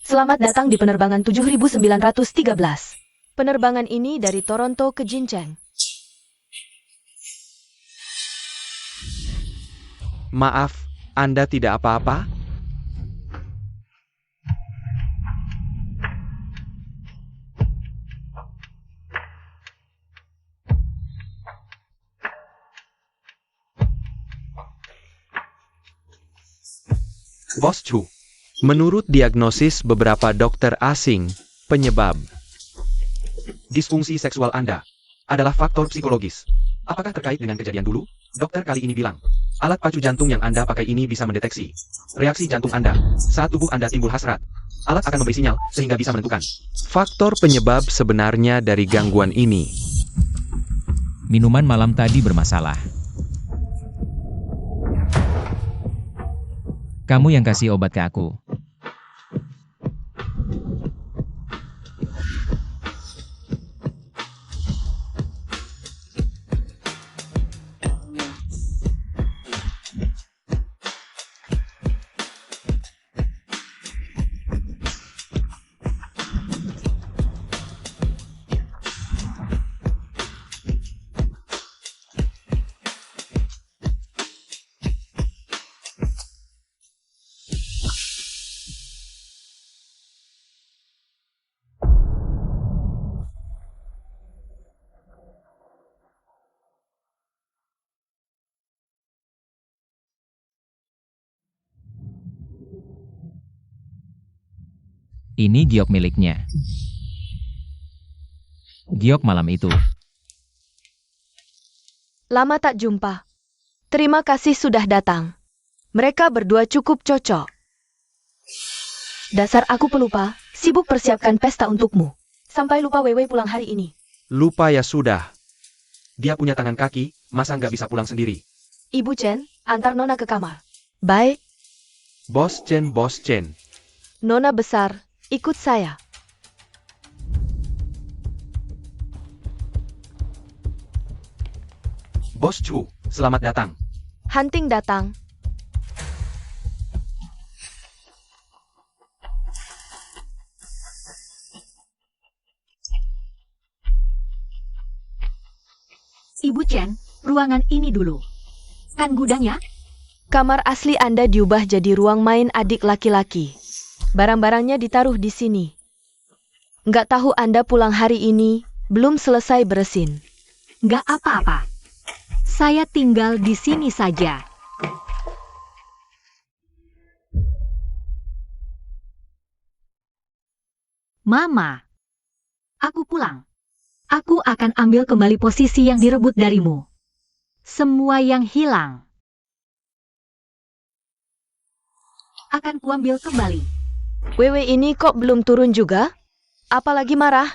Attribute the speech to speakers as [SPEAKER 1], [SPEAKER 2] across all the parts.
[SPEAKER 1] Selamat datang di penerbangan 7913. Penerbangan ini dari Toronto ke Jincheng.
[SPEAKER 2] Maaf, Anda tidak apa-apa? Bos Chu, menurut diagnosis beberapa dokter asing, penyebab disfungsi seksual Anda adalah faktor psikologis. Apakah terkait dengan kejadian dulu? Dokter kali ini bilang, alat pacu jantung yang Anda pakai ini bisa mendeteksi reaksi jantung Anda saat tubuh Anda timbul hasrat. Alat akan memberi sinyal sehingga bisa menentukan faktor penyebab sebenarnya dari gangguan ini.
[SPEAKER 3] Minuman malam tadi bermasalah. Kamu yang kasih obat ke aku. Ini giok miliknya. Giok malam itu.
[SPEAKER 1] Lama tak jumpa. Terima kasih sudah datang. Mereka berdua cukup cocok. Dasar aku pelupa, sibuk persiapkan pesta untukmu. Sampai lupa Wewe pulang hari ini.
[SPEAKER 2] Lupa ya sudah. Dia punya tangan kaki, masa nggak bisa pulang sendiri?
[SPEAKER 1] Ibu Chen, antar Nona ke kamar. Baik.
[SPEAKER 2] Bos Chen.
[SPEAKER 1] Nona besar, ikut saya.
[SPEAKER 2] Bos Chu, selamat datang.
[SPEAKER 1] Hunting datang.
[SPEAKER 4] Ibu Chen, ruangan ini dulu. Kan gudangnya?
[SPEAKER 1] Kamar asli Anda diubah jadi ruang main adik laki-laki. Barang-barangnya ditaruh di sini. Nggak tahu Anda pulang hari ini, belum selesai beresin.
[SPEAKER 4] Nggak apa-apa. Saya tinggal di sini saja. Mama, aku pulang. Aku akan ambil kembali posisi yang direbut darimu. Semua yang hilang akan kuambil kembali.
[SPEAKER 1] Wewe ini kok belum turun juga? Apalagi marah?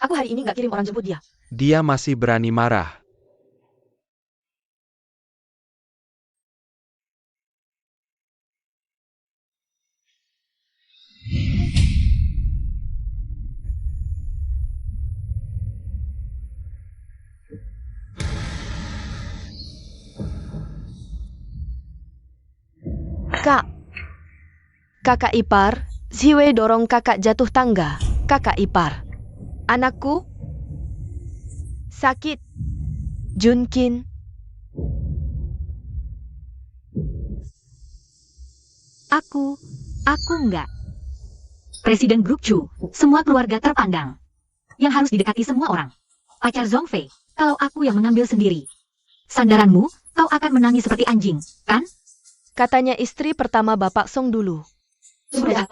[SPEAKER 1] Aku hari ini nggak kirim orang jemput dia.
[SPEAKER 2] Dia masih berani marah.
[SPEAKER 1] Kakak ipar, Ziwei dorong kakak jatuh tangga. Kakak ipar. Anakku? Sakit. Junkin.
[SPEAKER 4] Aku enggak. Presiden Grup Chu, semua keluarga terpandang. Yang harus didekati semua orang. Pacar Zhongfei, kalau aku yang mengambil sendiri. Sandaranmu, kau akan menangis seperti anjing, kan?
[SPEAKER 1] Katanya istri pertama Bapak Song dulu.
[SPEAKER 4] Sudah,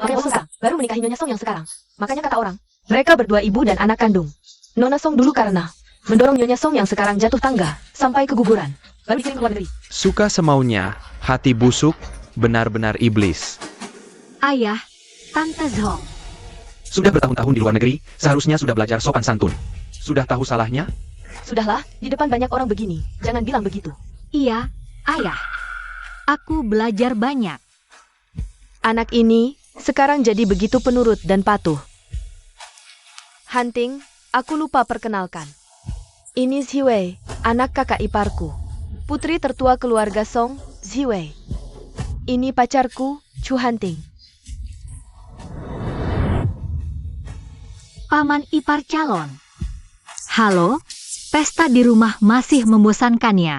[SPEAKER 1] baru menikahi Nyonya Song yang sekarang. Makanya kata orang, mereka berdua ibu dan anak kandung. Nona Song dulu karena mendorong Nyonya Song yang sekarang jatuh tangga, sampai keguguran. Baru dikirim ke luar negeri.
[SPEAKER 2] Suka semaunya, hati busuk, benar-benar iblis.
[SPEAKER 4] Ayah, Tante Zhong.
[SPEAKER 2] Sudah bertahun-tahun di luar negeri, seharusnya sudah belajar sopan santun. Sudah tahu salahnya?
[SPEAKER 1] Sudahlah, di depan banyak orang begini. Jangan bilang begitu.
[SPEAKER 4] Iya, Ayah. Aku belajar banyak.
[SPEAKER 1] Anak ini sekarang jadi begitu penurut dan patuh. Hunting, aku lupa perkenalkan. Ini Ziwei, anak kakak iparku. Putri tertua keluarga Song, Ziwei. Ini pacarku, Chu Hunting.
[SPEAKER 4] paman ipar calon. Halo, pesta di rumah masih membosankan ya?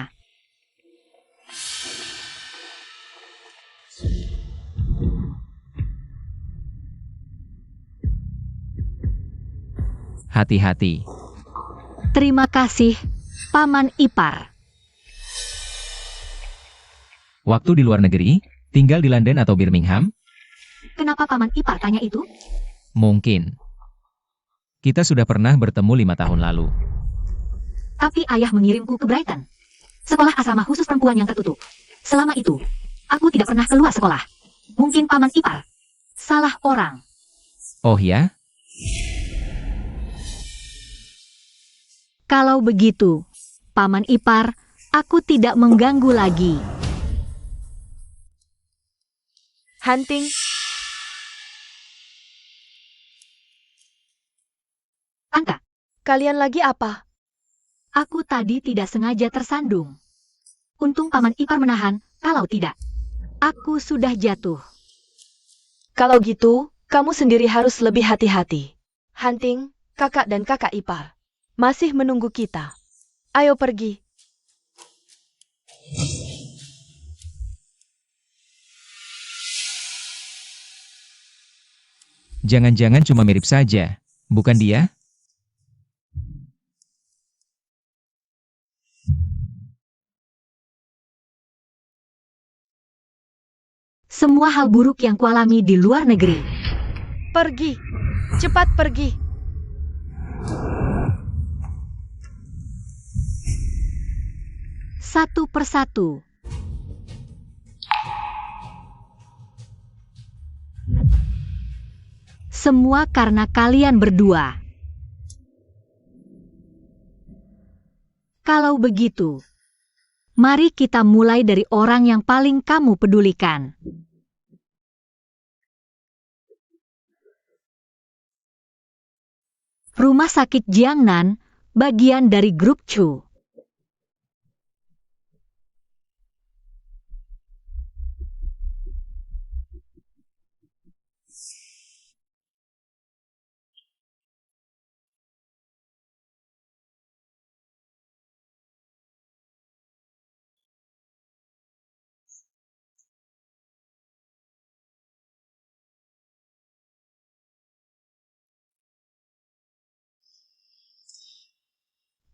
[SPEAKER 3] Hati-hati.
[SPEAKER 4] Terima kasih, paman ipar.
[SPEAKER 3] Waktu di luar negeri, tinggal di London atau Birmingham?
[SPEAKER 4] Kenapa paman ipar tanya itu?
[SPEAKER 3] Mungkin. Kita sudah pernah bertemu 5 tahun lalu.
[SPEAKER 4] Tapi ayah mengirimku ke Brighton, sekolah asrama khusus perempuan yang tertutup. Selama itu, aku tidak pernah keluar sekolah. Mungkin paman ipar salah orang.
[SPEAKER 3] Oh ya?
[SPEAKER 4] Kalau begitu, paman ipar, aku tidak mengganggu lagi.
[SPEAKER 1] Hunting,
[SPEAKER 4] Angka,
[SPEAKER 1] kalian lagi apa?
[SPEAKER 4] aku tadi tidak sengaja tersandung. Untung paman ipar menahan, kalau tidak, aku sudah jatuh.
[SPEAKER 1] Kalau gitu, kamu sendiri harus lebih hati-hati. Hunting, kakak dan kakak ipar masih menunggu kita. Ayo pergi.
[SPEAKER 3] Jangan-jangan cuma mirip saja, bukan dia?
[SPEAKER 4] Semua hal buruk yang kualami di luar negeri.
[SPEAKER 1] Pergi. Cepat pergi.
[SPEAKER 4] Satu persatu. Semua karena kalian berdua. Kalau begitu, mari kita mulai dari orang yang paling kamu pedulikan. Rumah sakit Jiangnan, bagian dari grup Chu.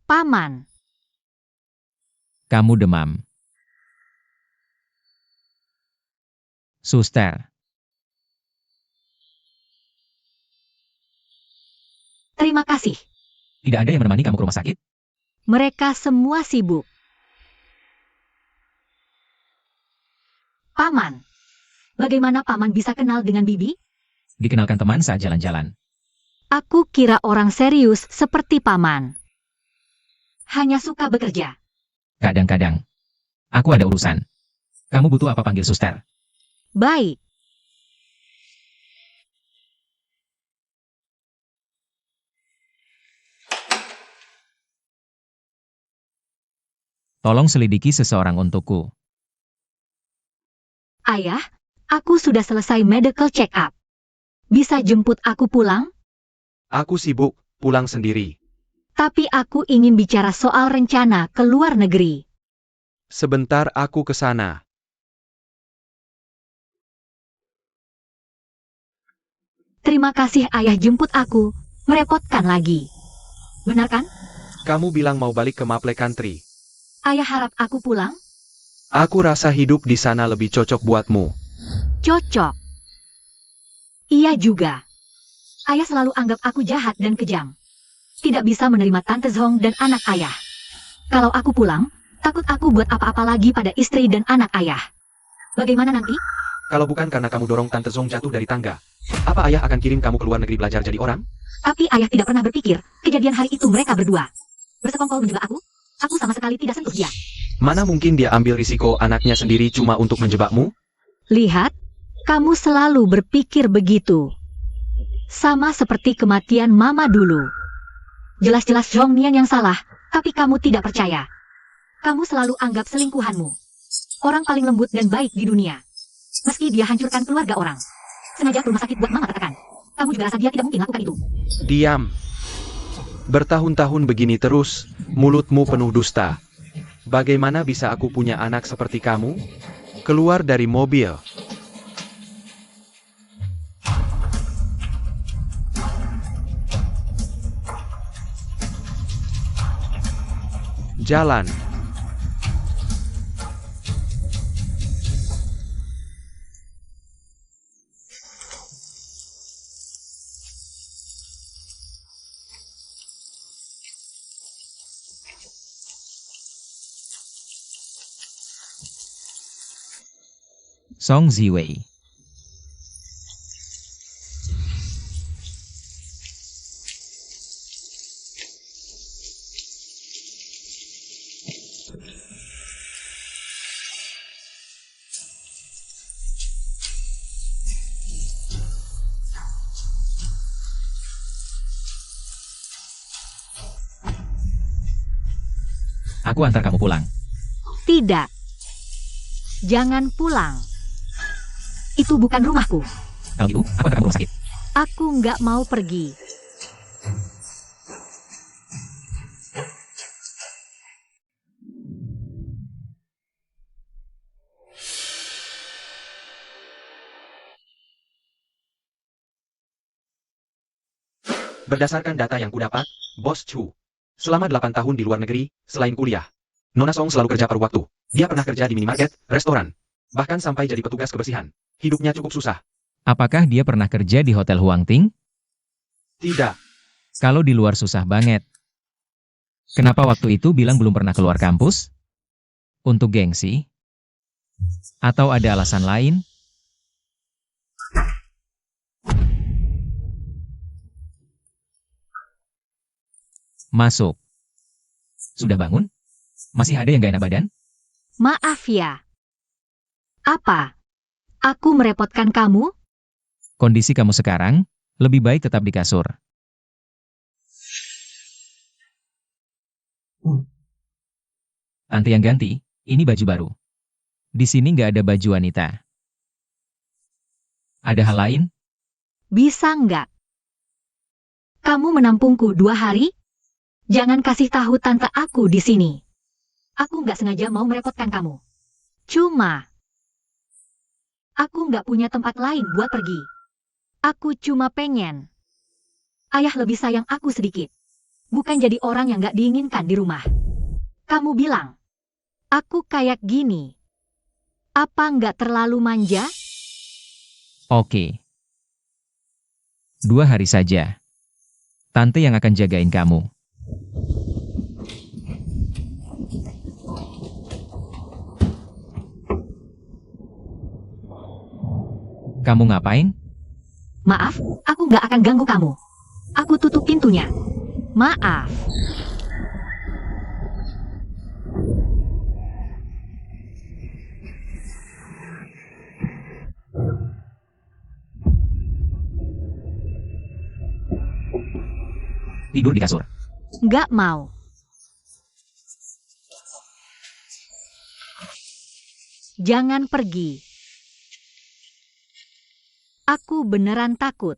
[SPEAKER 4] Paman,
[SPEAKER 3] Kamu demam. Suster,
[SPEAKER 4] terima kasih.
[SPEAKER 3] tidak ada yang menemani kamu ke rumah sakit?
[SPEAKER 4] Mereka semua sibuk. Paman, bagaimana paman bisa kenal dengan Bibi?
[SPEAKER 3] Dikenalkan teman saat jalan-jalan.
[SPEAKER 4] Aku kira orang serius seperti paman. Hanya suka bekerja.
[SPEAKER 3] Kadang-kadang. Aku ada urusan. Kamu butuh apa, panggil suster?
[SPEAKER 4] Baik.
[SPEAKER 3] Tolong selidiki seseorang untukku.
[SPEAKER 4] Ayah, aku sudah selesai medical check-up. Bisa jemput aku pulang?
[SPEAKER 2] Aku sibuk, pulang sendiri.
[SPEAKER 4] Tapi aku ingin bicara soal rencana ke luar negeri.
[SPEAKER 2] Sebentar aku ke sana.
[SPEAKER 4] Terima kasih ayah jemput aku, merepotkan lagi. Benar kan?
[SPEAKER 2] Kamu bilang mau balik ke Maple Country.
[SPEAKER 4] Ayah harap aku pulang?
[SPEAKER 2] Aku rasa hidup di sana lebih cocok buatmu.
[SPEAKER 4] Cocok. Iya juga. Ayah selalu anggap aku jahat dan kejam. Tidak bisa menerima Tante Zhong dan anak ayah. Kalau aku pulang, takut aku buat apa-apa lagi pada istri dan anak ayah. Bagaimana nanti?
[SPEAKER 2] Kalau bukan karena kamu dorong Tante Zhong jatuh dari tangga, apa ayah akan kirim kamu ke luar negeri belajar jadi orang?
[SPEAKER 4] Tapi ayah tidak pernah berpikir, kejadian hari itu mereka berdua bersekongkol menjebak aku. Aku sama sekali tidak sentuh dia.
[SPEAKER 2] Mana mungkin dia ambil risiko anaknya sendiri cuma untuk menjebakmu?
[SPEAKER 4] Lihat, kamu selalu berpikir begitu. Sama seperti kematian mama dulu. Jelas-jelas Zhong Nian yang salah, tapi kamu tidak percaya. Kamu selalu anggap selingkuhanmu orang paling lembut dan baik di dunia. Meski dia hancurkan keluarga orang. Sengaja ke rumah sakit buat mama tertekan. Kamu juga rasa dia tidak mungkin lakukan itu.
[SPEAKER 2] Diam. Bertahun-tahun begini terus, mulutmu penuh dusta. Bagaimana bisa aku punya anak seperti kamu? Keluar dari mobil. Jalan.
[SPEAKER 3] Song Ziwei. Aku antar kamu pulang.
[SPEAKER 4] Tidak. Jangan pulang. Itu bukan rumahku.
[SPEAKER 3] Kalau gitu, aku antar kamu ke rumah sakit.
[SPEAKER 4] Aku nggak mau pergi.
[SPEAKER 2] Berdasarkan data yang kudapat, Bos Chu, selama 8 tahun di luar negeri, selain kuliah, Nona Song selalu kerja paruh waktu. Dia pernah kerja di minimarket, restoran, bahkan sampai jadi petugas kebersihan. Hidupnya cukup susah.
[SPEAKER 3] Apakah dia pernah kerja di Hotel Huangting?
[SPEAKER 2] Tidak,
[SPEAKER 3] Kalau di luar susah banget. Kenapa waktu itu bilang belum pernah keluar kampus? Untuk gengsi? Atau ada alasan lain? Masuk. Sudah bangun? Masih ada yang gak enak badan?
[SPEAKER 4] Maaf ya. Apa? Aku merepotkan kamu?
[SPEAKER 3] Kondisi kamu sekarang, lebih baik tetap di kasur. Tante yang ganti, ini baju baru. Di sini nggak ada baju wanita. Ada hal lain?
[SPEAKER 4] Bisa nggak? Kamu menampungku 2 hari? Jangan kasih tahu tante aku di sini. Aku nggak sengaja mau merepotkan kamu. Cuma, aku nggak punya tempat lain buat pergi. Aku cuma pengen ayah lebih sayang aku sedikit. Bukan jadi orang yang nggak diinginkan di rumah. Kamu bilang, aku kayak gini. Apa nggak terlalu manja?
[SPEAKER 3] Oke. 2 hari saja. Tante yang akan jagain kamu. Kamu ngapain?
[SPEAKER 4] Maaf, aku nggak akan ganggu kamu. Aku tutup pintunya. Maaf.
[SPEAKER 3] Tidur di kasur.
[SPEAKER 4] Nggak mau. Jangan pergi. Aku beneran takut.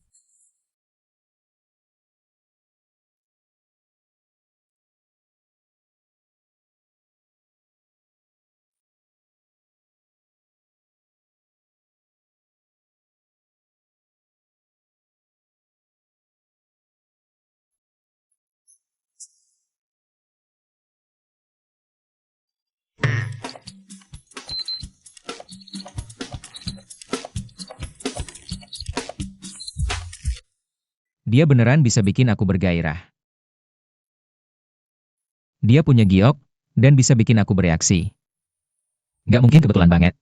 [SPEAKER 3] Dia beneran bisa bikin aku bergairah. Dia punya giok, dan bisa bikin aku bereaksi. Gak mungkin kebetulan banget.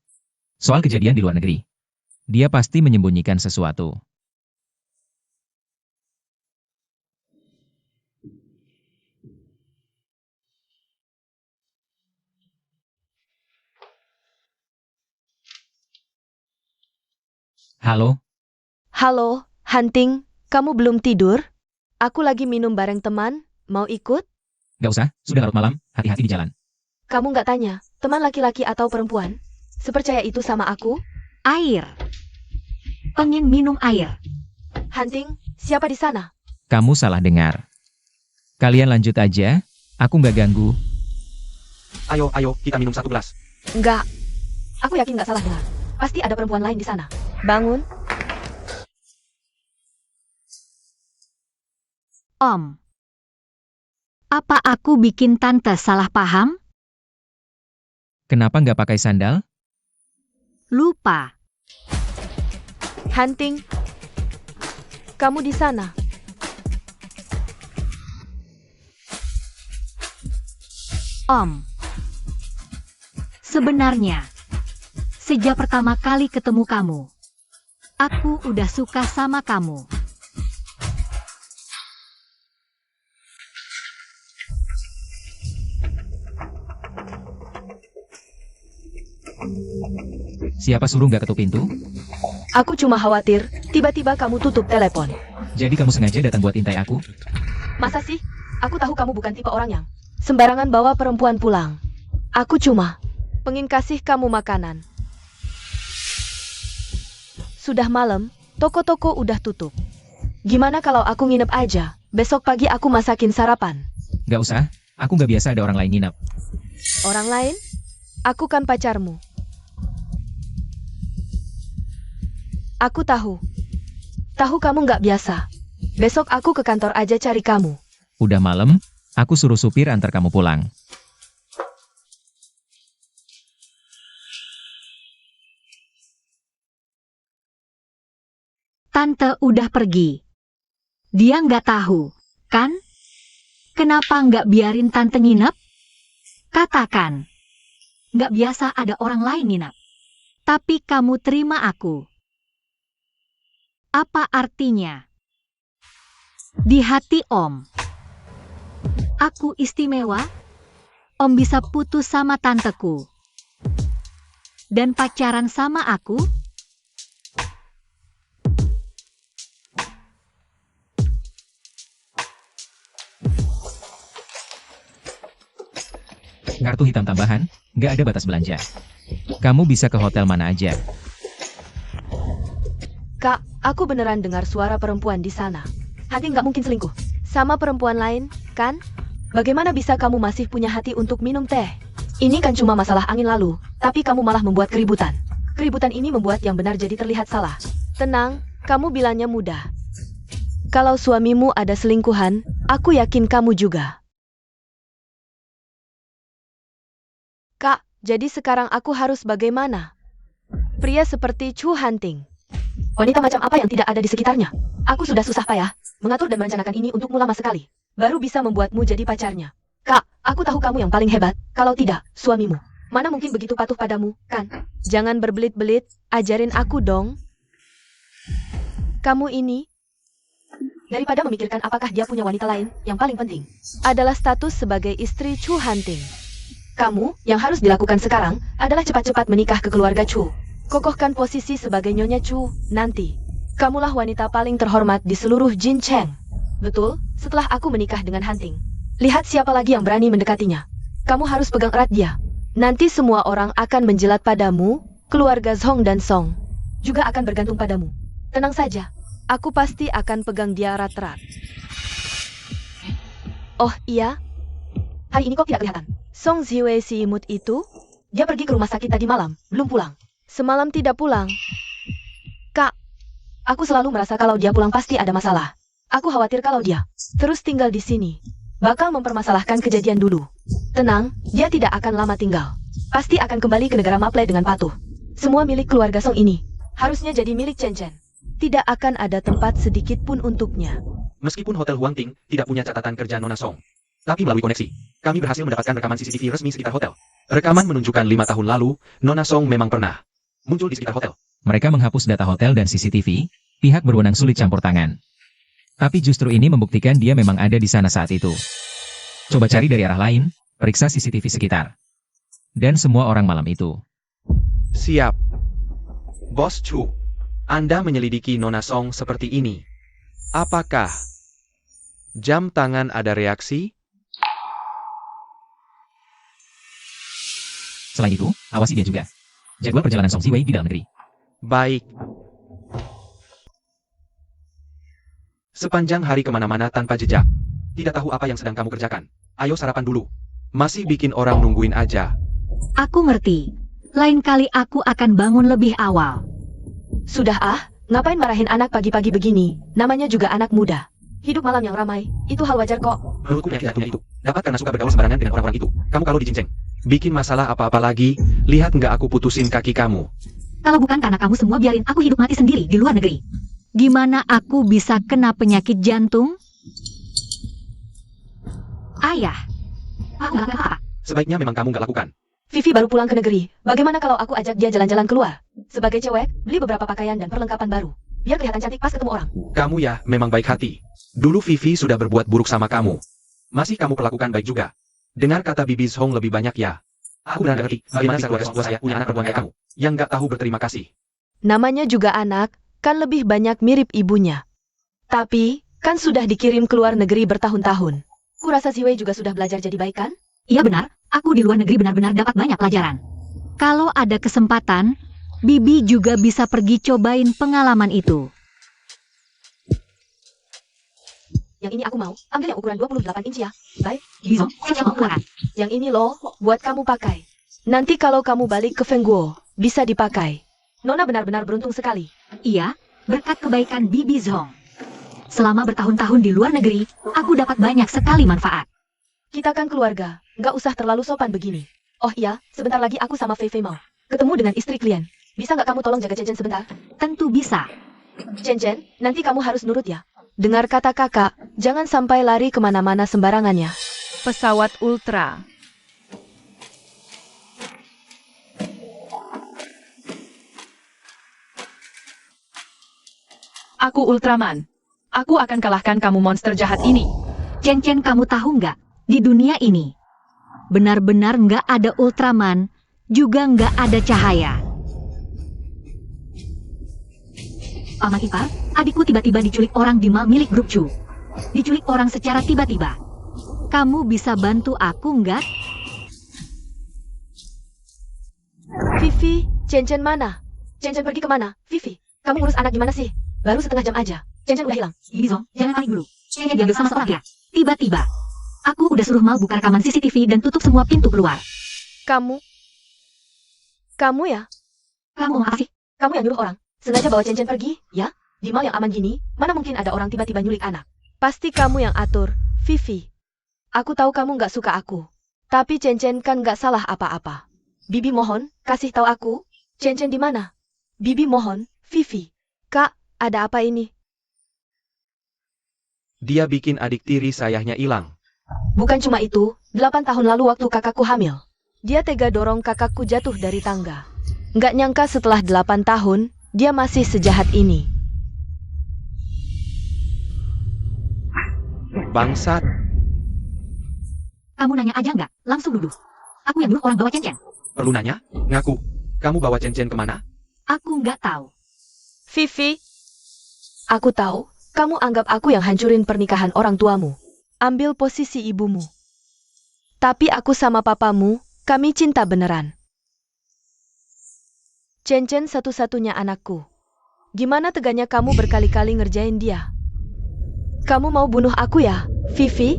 [SPEAKER 3] Soal kejadian di luar negeri. Dia pasti menyembunyikan sesuatu. Halo?
[SPEAKER 1] Halo, Hunting, kamu belum tidur? Aku lagi minum bareng teman, mau ikut?
[SPEAKER 3] Gak usah, sudah larut malam, hati-hati di jalan.
[SPEAKER 1] Kamu nggak tanya, teman laki-laki atau perempuan? Sepercaya itu sama aku?
[SPEAKER 4] Air. Pengen minum air.
[SPEAKER 1] Hunting, siapa di sana?
[SPEAKER 3] Kamu salah dengar. Kalian lanjut aja, aku nggak ganggu.
[SPEAKER 2] Ayo, kita minum 1 gelas.
[SPEAKER 1] Enggak. Aku yakin nggak salah dengar. Pasti ada perempuan lain di sana. Bangun.
[SPEAKER 4] Om. Apa aku bikin tante salah paham?
[SPEAKER 3] Kenapa nggak pakai sandal?
[SPEAKER 4] Lupa.
[SPEAKER 1] Hunting. Kamu di sana.
[SPEAKER 4] Om. Sebenarnya, sejak pertama kali ketemu kamu, aku udah suka sama kamu.
[SPEAKER 3] Siapa suruh nggak ketuk pintu?
[SPEAKER 1] Aku cuma khawatir, tiba-tiba kamu tutup telepon.
[SPEAKER 3] Jadi kamu sengaja datang buat intai aku?
[SPEAKER 1] Masa sih? Aku tahu kamu bukan tipe orang yang sembarangan bawa perempuan pulang. Aku cuma pengen kasih kamu makanan. Sudah malam, toko-toko udah tutup. Gimana kalau aku nginep aja? Besok pagi aku masakin sarapan.
[SPEAKER 3] Nggak usah, aku nggak biasa ada orang lain nginep.
[SPEAKER 1] Orang lain? Aku kan pacarmu. Aku tahu. Tahu kamu nggak biasa. Besok aku ke kantor aja cari kamu.
[SPEAKER 3] Udah malam, aku suruh supir antar kamu pulang.
[SPEAKER 4] Tante udah pergi. Dia nggak tahu, kan? Kenapa nggak biarin tante nginep? Katakan. Nggak biasa ada orang lain nginep. Tapi kamu terima aku. Apa artinya? Di hati Om. Aku istimewa. Om bisa putus sama tanteku. Dan pacaran sama aku.
[SPEAKER 3] Kartu hitam tambahan, nggak ada batas belanja. Kamu bisa ke hotel mana aja.
[SPEAKER 1] Kak, aku beneran dengar suara perempuan di sana. Hati nggak mungkin selingkuh sama perempuan lain, kan? Bagaimana bisa kamu masih punya hati untuk minum teh? Ini kan cuma masalah angin lalu, tapi kamu malah membuat keributan. Keributan ini membuat yang benar jadi terlihat salah. Tenang, kamu bilangnya mudah. Kalau suamimu ada selingkuhan, aku yakin kamu juga. Kak, jadi sekarang aku harus bagaimana? Pria seperti Chu Hunting. Wanita macam apa yang tidak ada di sekitarnya? Aku sudah susah payah mengatur dan merencanakan ini untukmu lama sekali. Baru bisa membuatmu jadi pacarnya. Kak, aku tahu kamu yang paling hebat. Kalau tidak, suamimu. Mana mungkin begitu patuh padamu, kan? Jangan berbelit-belit, ajarin aku dong. Kamu ini, daripada memikirkan apakah dia punya wanita lain, yang paling penting adalah status sebagai istri Chu Hunting. Kamu, yang harus dilakukan sekarang, adalah cepat-cepat menikah ke keluarga Chu. Kokohkan posisi sebagai Nyonya Chu, nanti. Kamulah wanita paling terhormat di seluruh Jin Cheng. Betul, setelah aku menikah dengan Hunting. Lihat siapa lagi yang berani mendekatinya. Kamu harus pegang erat dia. Nanti semua orang akan menjilat padamu, keluarga Zhong dan Song juga akan bergantung padamu. Tenang saja, aku pasti akan pegang dia erat-erat. Oh iya? Hari ini kok tidak kelihatan? Song Ziwei si imut itu? Dia pergi ke rumah sakit tadi malam, belum pulang. Semalam tidak pulang. Kak, aku selalu merasa kalau dia pulang pasti ada masalah. Aku khawatir kalau dia terus tinggal di sini, bakal mempermasalahkan kejadian dulu. Tenang, dia tidak akan lama tinggal. Pasti akan kembali ke negara Maple dengan patuh. Semua milik keluarga Song ini harusnya jadi milik Chen Chen. Tidak akan ada tempat sedikit pun untuknya.
[SPEAKER 2] Meskipun Hotel Huangting tidak punya catatan kerja Nona Song, tapi melalui koneksi, kami berhasil mendapatkan rekaman CCTV resmi sekitar hotel. Rekaman menunjukkan 5 tahun lalu, Nona Song memang pernah muncul di sekitar hotel.
[SPEAKER 3] Mereka menghapus data hotel dan CCTV, pihak berwenang sulit campur tangan. Tapi justru ini membuktikan dia memang ada di sana saat itu. Coba cari dari arah lain, periksa CCTV sekitar. Dan semua orang malam itu.
[SPEAKER 2] Siap. Bos Chu, Anda menyelidiki Nona Song seperti ini. Apakah jam tangan ada reaksi?
[SPEAKER 3] Selain itu, awasi dia juga. Jadwal perjalanan Song Ziwei di dalam negeri.
[SPEAKER 2] Baik. Sepanjang hari kemana-mana tanpa jejak. Tidak tahu apa yang sedang kamu kerjakan. Ayo sarapan dulu. Masih bikin orang nungguin aja.
[SPEAKER 4] Aku ngerti. Lain kali aku akan bangun lebih awal.
[SPEAKER 1] Sudah ngapain marahin anak pagi-pagi begini? Namanya juga anak muda. Hidup malam yang ramai, itu hal wajar kok.
[SPEAKER 2] Menurutku penyakit jantungnya itu dapat karena suka bergaul sembarangan dengan orang-orang itu. Kamu kalau dicinceng, bikin masalah apa-apa lagi, lihat nggak aku putusin kaki kamu.
[SPEAKER 4] Kalau bukan karena kamu semua biarin aku hidup mati sendiri di luar negeri. Gimana aku bisa kena penyakit jantung? Ayah, aku nggak apa-apa.
[SPEAKER 2] Sebaiknya memang kamu nggak lakukan.
[SPEAKER 1] Vivi baru pulang ke negeri. Bagaimana kalau aku ajak dia jalan-jalan keluar? Sebagai cewek, beli beberapa pakaian dan perlengkapan baru. Biar kelihatan cantik pas ketemu orang.
[SPEAKER 2] Kamu ya memang baik hati. Dulu Vivi sudah berbuat buruk sama kamu. Masih kamu perlakukan baik juga. Dengar kata Bibi Zhong lebih banyak ya. Aku benar ngerti bagaimana bisa keluarga saya punya anak perempuan kayak kamu. Yang nggak tahu berterima kasih.
[SPEAKER 1] Namanya juga anak, kan lebih banyak mirip ibunya. Tapi, kan sudah dikirim ke luar negeri bertahun-tahun. Kurasa si Wei juga sudah belajar jadi baik kan?
[SPEAKER 4] Iya benar, aku di luar negeri benar-benar dapat banyak pelajaran. Kalau ada kesempatan, Bibi juga bisa pergi cobain pengalaman itu.
[SPEAKER 1] Yang ini aku mau, ambil yang ukuran 28 inci ya. Baik,
[SPEAKER 4] Bibi Zhong, saya mau keluaran.
[SPEAKER 1] yang ini loh, buat kamu pakai. Nanti kalau kamu balik ke Fengguo, bisa dipakai. Nona benar-benar beruntung sekali.
[SPEAKER 4] Iya, berkat kebaikan Bibi Zhong. Selama bertahun-tahun di luar negeri, aku dapat banyak sekali manfaat.
[SPEAKER 1] Kita kan keluarga, nggak usah terlalu sopan begini. Oh iya, sebentar lagi aku sama Fei Fei mau ketemu dengan istri klien. Bisa nggak kamu tolong jaga Chen Chen sebentar?
[SPEAKER 4] Tentu bisa.
[SPEAKER 1] Chen Chen, nanti kamu harus nurut ya. Dengar kata kakak, jangan sampai lari kemana-mana sembarangan ya.
[SPEAKER 5] Pesawat Ultra. Aku Ultraman. Aku akan kalahkan kamu monster jahat ini.
[SPEAKER 4] Chen, kamu tahu nggak? Di dunia ini, benar-benar nggak ada Ultraman, juga nggak ada cahaya. Paman Ipar, adikku tiba-tiba diculik orang di mall milik grup Chu. Diculik orang secara tiba-tiba. Kamu bisa bantu aku nggak?
[SPEAKER 1] Vivi, Chen Chen mana? Chen Chen pergi kemana? Vivi, kamu ngurus anak gimana sih? Baru setengah jam aja. Chen Chen udah hilang.
[SPEAKER 4] Bibi Zhong, jangan panik dulu. Kayaknya diambil sama seorang ya. Tiba-tiba, aku udah suruh Mal buka rekaman CCTV dan tutup semua pintu keluar.
[SPEAKER 1] Kamu ya?
[SPEAKER 4] Kamu mau apa sih?
[SPEAKER 1] Kamu yang nyuruh orang. Sengaja bawa Chen Chen pergi, ya? Di mall yang aman gini, mana mungkin ada orang tiba-tiba nyulik anak? Pasti kamu yang atur, Vivi. Aku tahu kamu nggak suka aku. Tapi Chen Chen kan nggak salah apa-apa. Bibi mohon, kasih tahu aku, Chen Chen di mana? Bibi mohon, Vivi. Kak, ada apa ini?
[SPEAKER 2] Dia bikin adik tiri sayahnya hilang.
[SPEAKER 1] Bukan cuma itu, 8 tahun lalu waktu kakakku hamil. Dia tega dorong kakakku jatuh dari tangga. Nggak nyangka setelah 8 tahun, dia masih sejahat ini.
[SPEAKER 2] Bangsat.
[SPEAKER 4] Kamu nanya aja nggak? Langsung duduk. Aku yang dulu orang bawa Chen.
[SPEAKER 2] Perlu nanya? Ngaku. Kamu bawa Chen Chen kemana?
[SPEAKER 4] Aku nggak tahu.
[SPEAKER 1] Vivi, aku tahu, kamu anggap aku yang hancurin pernikahan orang tuamu. Ambil posisi ibumu. Tapi aku sama papamu, kami cinta beneran. Chen Chen satu-satunya anakku. Gimana teganya kamu berkali-kali ngerjain dia? Kamu mau bunuh aku ya, Vivi?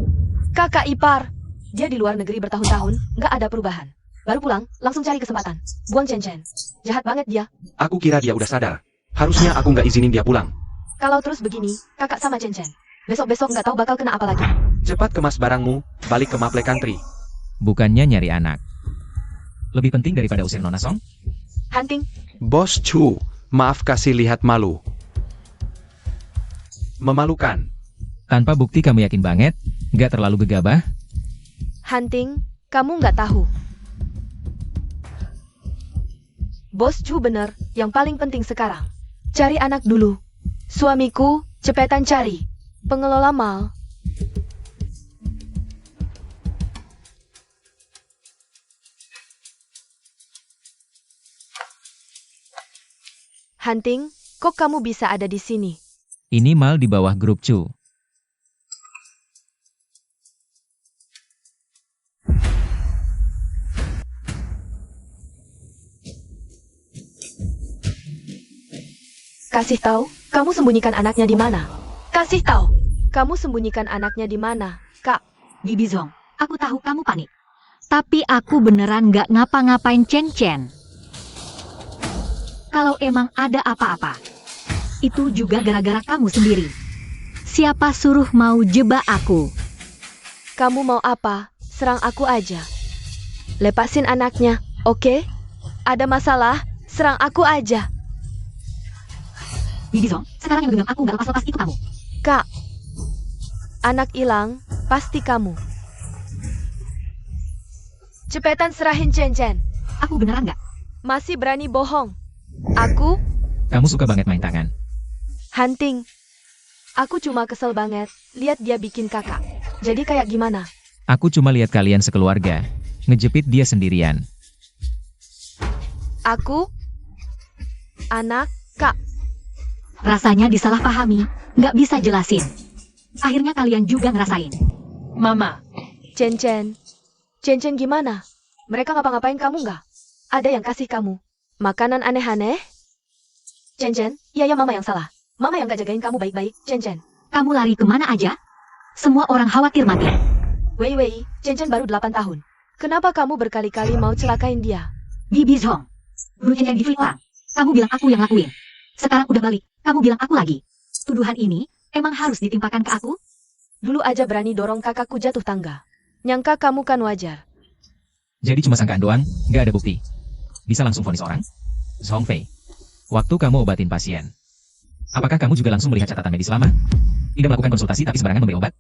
[SPEAKER 1] Kakak ipar. Dia di luar negeri bertahun-tahun, nggak ada perubahan. Baru pulang, langsung cari kesempatan. Buang Chen Chen. Jahat banget dia.
[SPEAKER 2] Aku kira dia udah sadar. Harusnya aku nggak izinin dia pulang.
[SPEAKER 1] Kalau terus begini, kakak sama Chen Chen. Besok-besok nggak tahu bakal kena apa lagi.
[SPEAKER 2] Cepat kemas barangmu, balik ke Maple Country.
[SPEAKER 3] Bukannya nyari anak. Lebih penting daripada usir Nona Song?
[SPEAKER 1] Hunting,
[SPEAKER 2] Bos Chu, maaf kasih lihat malu. Memalukan.
[SPEAKER 3] Tanpa bukti kamu yakin banget? Nggak terlalu gegabah?
[SPEAKER 1] hunting, kamu nggak tahu. Bos Chu bener, yang paling penting sekarang. Cari anak dulu. Suamiku, cepetan cari. Pengelola mal. Hunting, kok kamu bisa ada di sini?
[SPEAKER 3] Ini Mal di bawah grup Chu.
[SPEAKER 1] Kasih tahu, kamu sembunyikan anaknya di mana? Kasih tahu, kamu sembunyikan anaknya di mana, Kak?
[SPEAKER 4] Bibi Zong, aku tahu kamu panik. Tapi aku beneran nggak ngapa-ngapain Chen Chen. Kalau emang ada apa-apa, itu juga gara-gara kamu sendiri. Siapa suruh mau jebak aku?
[SPEAKER 1] Kamu mau apa? Serang aku aja. Lepasin anaknya, oke? Ada masalah? Serang aku aja.
[SPEAKER 4] Bibi Zong, sekarang yang genggam aku nggak lepas-lepas itu kamu.
[SPEAKER 1] Kak, anak hilang, pasti kamu. Cepetan serahin Chen Chen.
[SPEAKER 4] Aku beneran nggak?
[SPEAKER 1] Masih berani bohong. Aku
[SPEAKER 3] Kamu suka banget main tangan.
[SPEAKER 1] hunting. Aku cuma kesel banget lihat dia bikin kakak. Jadi kayak gimana?
[SPEAKER 3] Aku cuma lihat kalian sekeluarga, ngejepit dia sendirian.
[SPEAKER 1] Aku anak Kak.
[SPEAKER 4] Rasanya disalahpahami, nggak bisa jelasin. Akhirnya kalian juga ngerasain.
[SPEAKER 5] Mama,
[SPEAKER 1] Chen Chen. Chen Chen gimana? Mereka ngapa-ngapain kamu nggak? Ada yang kasih kamu makanan aneh-aneh? Chen Chen, iya ya mama yang salah. Mama yang gak jagain kamu baik-baik, Chen Chen.
[SPEAKER 4] Kamu lari kemana aja? Semua orang khawatir mati.
[SPEAKER 1] Wei, Chen Chen baru 8 tahun. Kenapa kamu berkali-kali mau celakain dia?
[SPEAKER 4] Bibi Zong, dulu Chen Chen diculik orang. Kamu bilang aku yang lakuin. Sekarang udah balik, kamu bilang aku lagi. Tuduhan ini emang harus ditimpakan ke aku?
[SPEAKER 1] Dulu aja berani dorong kakakku jatuh tangga. Nyangka kamu kan wajar.
[SPEAKER 3] Jadi cuma sangkaan doang, nggak ada bukti. Bisa langsung vonis orang? Zhong Fei, waktu kamu obatin pasien, apakah kamu juga langsung melihat catatan medis lama? Tidak melakukan konsultasi tapi sembarangan memberi obat?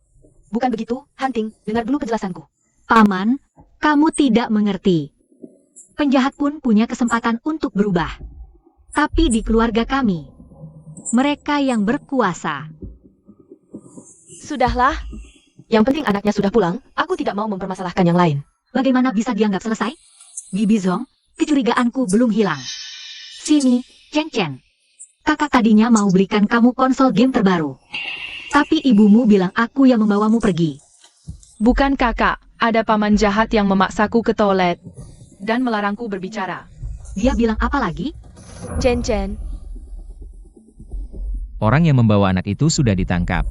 [SPEAKER 1] Bukan begitu, hunting. Dengar dulu penjelasanku.
[SPEAKER 4] Paman, kamu tidak mengerti. Penjahat pun punya kesempatan untuk berubah. Tapi di keluarga kami, mereka yang berkuasa.
[SPEAKER 1] Sudahlah. Yang penting anaknya sudah pulang, aku tidak mau mempermasalahkan yang lain.
[SPEAKER 4] Bagaimana bisa dianggap selesai? Bibi Zong, kecurigaanku belum hilang. Sini, Chen Chen. Kakak tadinya mau belikan kamu konsol game terbaru. Tapi ibumu bilang aku yang membawamu pergi.
[SPEAKER 5] bukan kakak. Ada paman jahat yang memaksaku ke toilet dan melarangku berbicara.
[SPEAKER 4] Dia bilang apa lagi?
[SPEAKER 1] Chen Chen,
[SPEAKER 3] Orang yang membawa anak itu sudah ditangkap.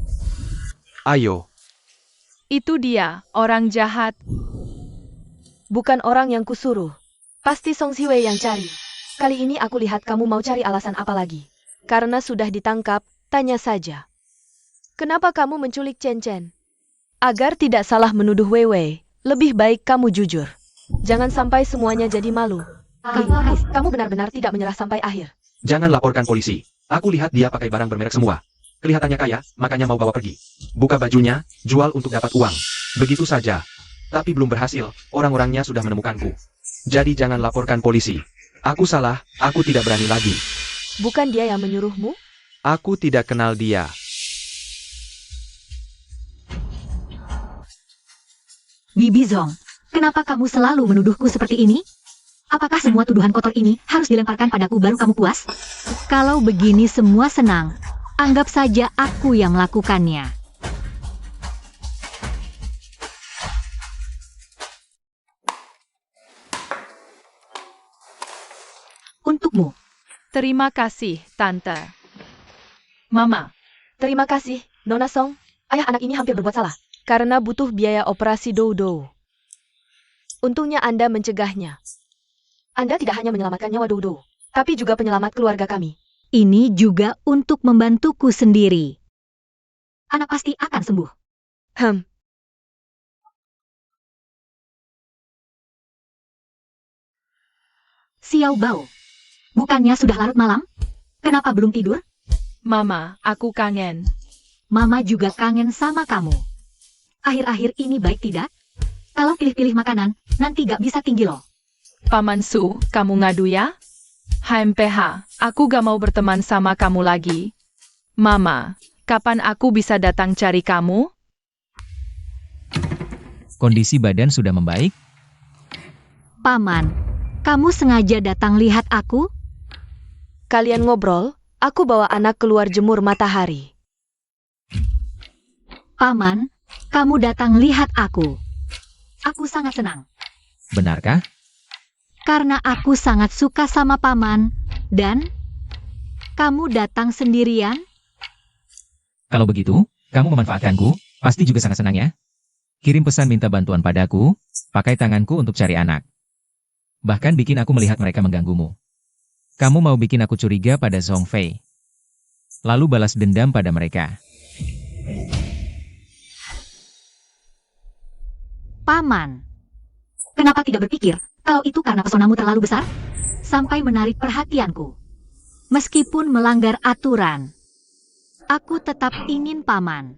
[SPEAKER 2] Ayo,
[SPEAKER 5] Itu dia, orang jahat.
[SPEAKER 1] bukan orang yang kusuruh. Pasti Song Siwei yang cari. Kali ini aku lihat kamu mau cari alasan apa lagi. Karena sudah ditangkap, tanya saja. Kenapa kamu menculik Chen Chen? Agar tidak salah menuduh Wei Wei, lebih baik kamu jujur. Jangan sampai semuanya jadi malu. Kamu benar-benar tidak menyerah sampai akhir.
[SPEAKER 2] jangan laporkan polisi. Aku lihat dia pakai barang bermerek semua. Kelihatannya kaya, makanya mau bawa pergi. Buka bajunya, jual untuk dapat uang. Begitu saja. Tapi belum berhasil, orang-orangnya sudah menemukanku. Jadi jangan laporkan polisi. Aku salah, aku tidak berani lagi.
[SPEAKER 1] Bukan dia yang menyuruhmu?
[SPEAKER 2] Aku tidak kenal dia.
[SPEAKER 4] Bibi Zong, kenapa kamu selalu menuduhku seperti ini? Apakah semua tuduhan kotor ini harus dilemparkan padaku baru kamu puas? Kalau begini semua senang, anggap saja aku yang melakukannya. Untukmu.
[SPEAKER 5] Terima kasih, Tante. Mama,
[SPEAKER 1] Terima kasih, Nona Song. Ayah anak ini hampir berbuat salah. Karena butuh biaya operasi Dodo. Untungnya Anda mencegahnya. Anda tidak hanya menyelamatkan nyawa Dodo, tapi juga penyelamat keluarga kami.
[SPEAKER 4] Ini juga untuk membantuku sendiri. Anak pasti akan sembuh. Xiao Bao, bukannya sudah larut malam? Kenapa belum tidur?
[SPEAKER 5] Mama, aku kangen.
[SPEAKER 4] Mama juga kangen sama kamu. Akhir-akhir ini baik tidak? Kalau pilih-pilih makanan, nanti gak bisa tinggi loh.
[SPEAKER 5] Paman Su, kamu ngadu ya? HMPH, aku gak mau berteman sama kamu lagi. Mama, kapan aku bisa datang cari kamu?
[SPEAKER 3] Kondisi badan sudah membaik.
[SPEAKER 4] Paman, kamu sengaja datang lihat aku?
[SPEAKER 1] Kalian ngobrol, aku bawa anak keluar jemur matahari.
[SPEAKER 4] Paman, kamu datang lihat aku. Aku sangat senang.
[SPEAKER 3] Benarkah?
[SPEAKER 4] Karena aku sangat suka sama Paman, dan kamu datang sendirian?
[SPEAKER 3] Kalau begitu, kamu memanfaatkanku, pasti juga sangat senang ya? Kirim pesan minta bantuan padaku, pakai tanganku untuk cari anak. Bahkan bikin aku melihat mereka mengganggumu. Kamu mau bikin aku curiga pada Zhong Fei. Lalu balas dendam pada mereka.
[SPEAKER 4] Paman, kenapa tidak berpikir kalau itu karena pesonamu terlalu besar? Sampai menarik perhatianku. Meskipun melanggar aturan, aku tetap ingin paman.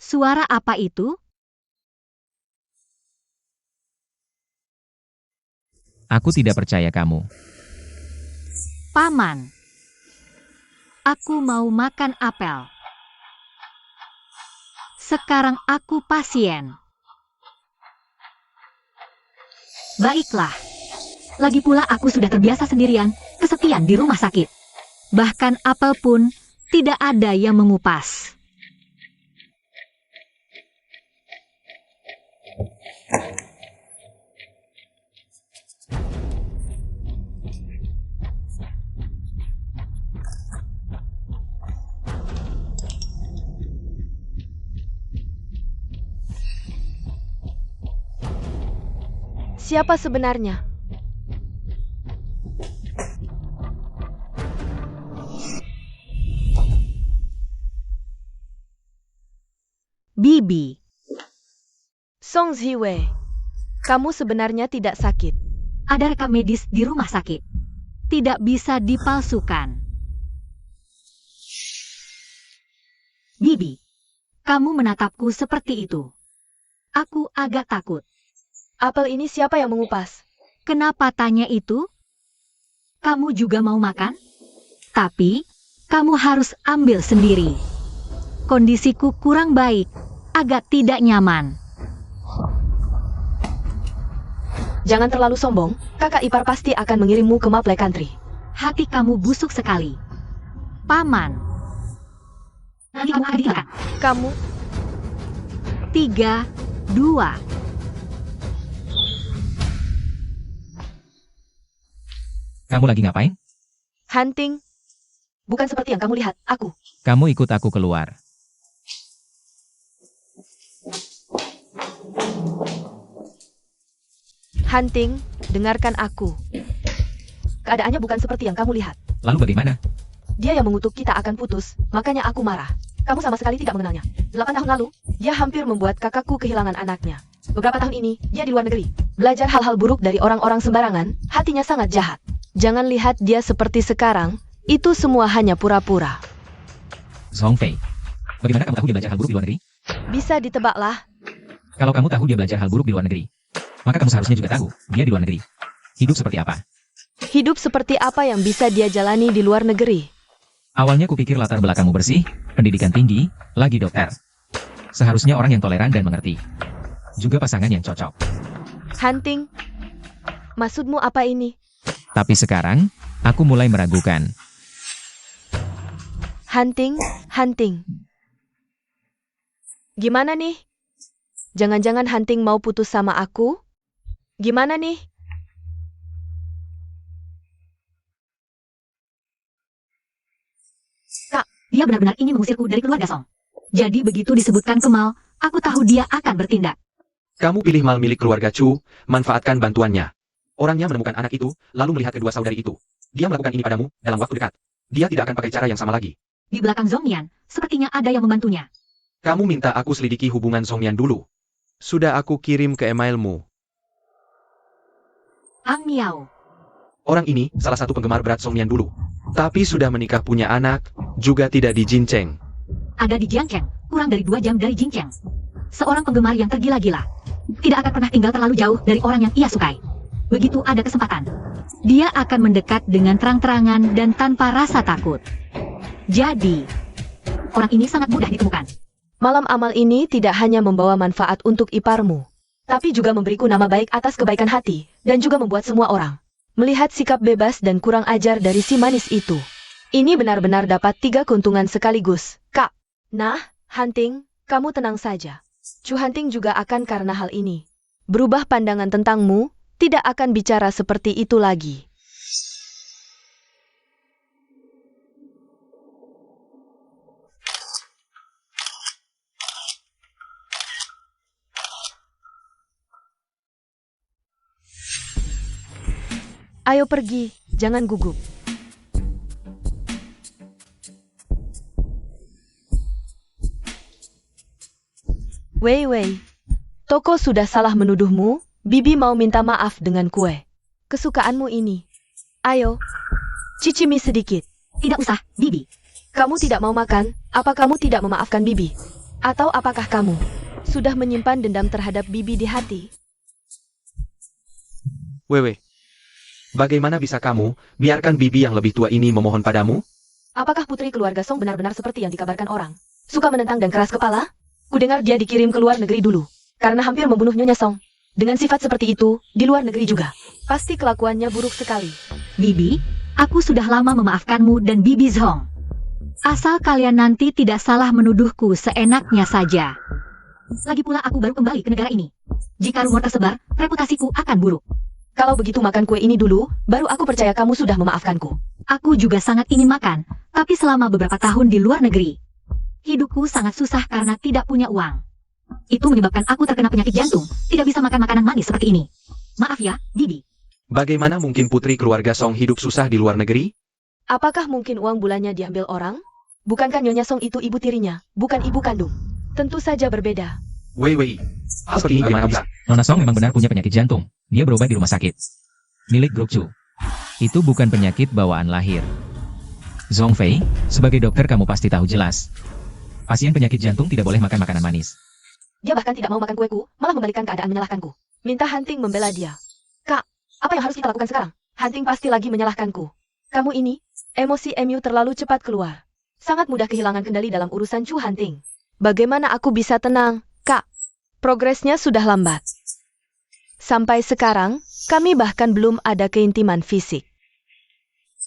[SPEAKER 4] Suara apa itu?
[SPEAKER 3] Aku tidak percaya kamu.
[SPEAKER 4] Paman, aku mau makan apel. Sekarang aku pasien. Baiklah. Lagi pula aku sudah terbiasa sendirian, kesepian di rumah sakit. Bahkan apel pun tidak ada yang mengupas.
[SPEAKER 1] Siapa sebenarnya?
[SPEAKER 4] Bibi,
[SPEAKER 1] Song Ziwei, kamu sebenarnya tidak sakit.
[SPEAKER 4] ada rekam medis di rumah sakit. Tidak bisa dipalsukan. Bibi, kamu menatapku seperti itu. Aku agak takut.
[SPEAKER 1] Apel ini siapa yang mengupas?
[SPEAKER 4] Kenapa tanya itu? Kamu juga mau makan? Tapi, kamu harus ambil sendiri. Kondisiku kurang baik, agak tidak nyaman.
[SPEAKER 1] Jangan terlalu sombong, kakak ipar pasti akan mengirimmu ke Maple Country.
[SPEAKER 4] Hati kamu busuk sekali. Paman. Nanti kamu akan ditinggalkan.
[SPEAKER 1] Kamu,
[SPEAKER 4] 3, 2.
[SPEAKER 3] Kamu lagi ngapain?
[SPEAKER 1] hunting. Bukan seperti yang kamu lihat, aku.
[SPEAKER 3] Kamu ikut aku keluar.
[SPEAKER 1] Hunting, dengarkan aku. Keadaannya bukan seperti yang kamu lihat.
[SPEAKER 3] Lalu bagaimana?
[SPEAKER 1] Dia yang mengutuk kita akan putus, makanya aku marah. Kamu sama sekali tidak mengenalnya. 8 tahun lalu, dia hampir membuat kakakku kehilangan anaknya. Beberapa tahun ini, dia di luar negeri. Belajar hal-hal buruk dari orang-orang sembarangan, hatinya sangat jahat. Jangan lihat dia seperti sekarang, itu semua hanya pura-pura.
[SPEAKER 3] Zhong Fei. Bagaimana kamu tahu dia belajar hal buruk di luar negeri?
[SPEAKER 1] Bisa ditebaklah.
[SPEAKER 3] Kalau kamu tahu dia belajar hal buruk di luar negeri, maka kamu seharusnya juga tahu dia di luar negeri. Hidup seperti apa?
[SPEAKER 1] Hidup seperti apa yang bisa dia jalani di luar negeri?
[SPEAKER 3] Awalnya kupikir latar belakangmu bersih, pendidikan tinggi, lagi dokter. Seharusnya orang yang toleran dan mengerti. Juga pasangan yang cocok.
[SPEAKER 1] Hunting, maksudmu apa ini?
[SPEAKER 3] Tapi sekarang, aku mulai meragukan.
[SPEAKER 1] Hunting. Gimana nih? Jangan-jangan Hunting mau putus sama aku? Gimana nih?
[SPEAKER 4] Dia benar-benar ingin mengusirku dari keluarga Song. Jadi begitu disebutkan Kemal, aku tahu dia akan bertindak.
[SPEAKER 2] Kamu pilih mal milik keluarga Chu, manfaatkan bantuannya. Orangnya menemukan anak itu, lalu melihat kedua saudari itu. Dia melakukan ini padamu dalam waktu dekat. Dia tidak akan pakai cara yang sama lagi.
[SPEAKER 4] Di belakang Zhong Yan, sepertinya ada yang membantunya.
[SPEAKER 2] Kamu minta aku selidiki hubungan Song Yan dulu. Sudah aku kirim ke emailmu.
[SPEAKER 4] Ang Miao.
[SPEAKER 2] Orang ini salah satu penggemar berat Song Yan dulu. Tapi sudah menikah punya anak, juga tidak di Jincheng.
[SPEAKER 4] Ada di Jiangcheng, kurang dari 2 jam dari Jincheng. Seorang penggemar yang tergila-gila. Tidak akan pernah tinggal terlalu jauh dari orang yang ia sukai. Begitu ada kesempatan, dia akan mendekat dengan terang-terangan dan tanpa rasa takut. Jadi, orang ini sangat mudah ditemukan.
[SPEAKER 1] Malam amal ini tidak hanya membawa manfaat untuk iparmu, tapi juga memberiku nama baik atas kebaikan hati, dan juga membuat semua orang melihat sikap bebas dan kurang ajar dari si manis itu. Ini benar-benar dapat 3 keuntungan sekaligus, Kak. Nah, Hunting, kamu tenang saja. Chu Hunting juga akan karena hal ini berubah pandangan tentangmu, tidak akan bicara seperti itu lagi. Ayo pergi, jangan gugup. Wei Wei, Toko sudah salah menuduhmu. Bibi mau minta maaf dengan kue kesukaanmu ini. Ayo, cicimi sedikit.
[SPEAKER 4] Tidak usah, Bibi.
[SPEAKER 1] Kamu tidak mau makan, apa kamu tidak memaafkan Bibi? Atau apakah kamu sudah menyimpan dendam terhadap Bibi di hati?
[SPEAKER 2] Wewe, bagaimana bisa kamu biarkan bibi yang lebih tua ini memohon padamu?
[SPEAKER 1] Apakah putri keluarga Song benar-benar seperti yang dikabarkan orang? Suka menentang dan keras kepala? Kudengar dia dikirim ke luar negeri dulu, karena hampir membunuh Nyonya Song. Dengan sifat seperti itu, di luar negeri juga. Pasti kelakuannya buruk sekali.
[SPEAKER 4] Bibi, aku sudah lama memaafkanmu dan Bibi Zhong. Asal kalian nanti tidak salah menuduhku seenaknya saja. Lagi pula aku baru kembali ke negara ini. Jika rumor tersebar, reputasiku akan buruk.
[SPEAKER 1] Kalau begitu makan kue ini dulu, baru aku percaya kamu sudah memaafkanku.
[SPEAKER 4] Aku juga sangat ingin makan, tapi selama beberapa tahun di luar negeri, hidupku sangat susah karena tidak punya uang. Itu menyebabkan aku terkena penyakit jantung, tidak bisa makan makanan manis seperti ini. Maaf ya, Bibi.
[SPEAKER 2] Bagaimana mungkin putri keluarga Song hidup susah di luar negeri?
[SPEAKER 1] Apakah mungkin uang bulannya diambil orang? Bukankah Nyonya Song itu ibu tirinya, bukan ibu kandung? Tentu saja berbeda.
[SPEAKER 2] Wei, hal seperti ini bagaimana bisa?
[SPEAKER 3] Nona Song memang benar punya penyakit jantung. Dia berobat di rumah sakit milik Group Chu. Itu bukan penyakit bawaan lahir. Zhong Fei, sebagai dokter kamu pasti tahu jelas. Pasien penyakit jantung tidak boleh makan makanan manis.
[SPEAKER 1] Dia bahkan tidak mau makan kueku, malah membalikkan keadaan menyalahkanku. Minta Hunting membela dia. Kak, apa yang harus kita lakukan sekarang? Hunting pasti lagi menyalahkanku. Kamu ini, emosi MU terlalu cepat keluar. Sangat mudah kehilangan kendali dalam urusan Chu Hunting. Bagaimana aku bisa tenang, Kak? Progresnya sudah lambat. Sampai sekarang, kami bahkan belum ada keintiman fisik.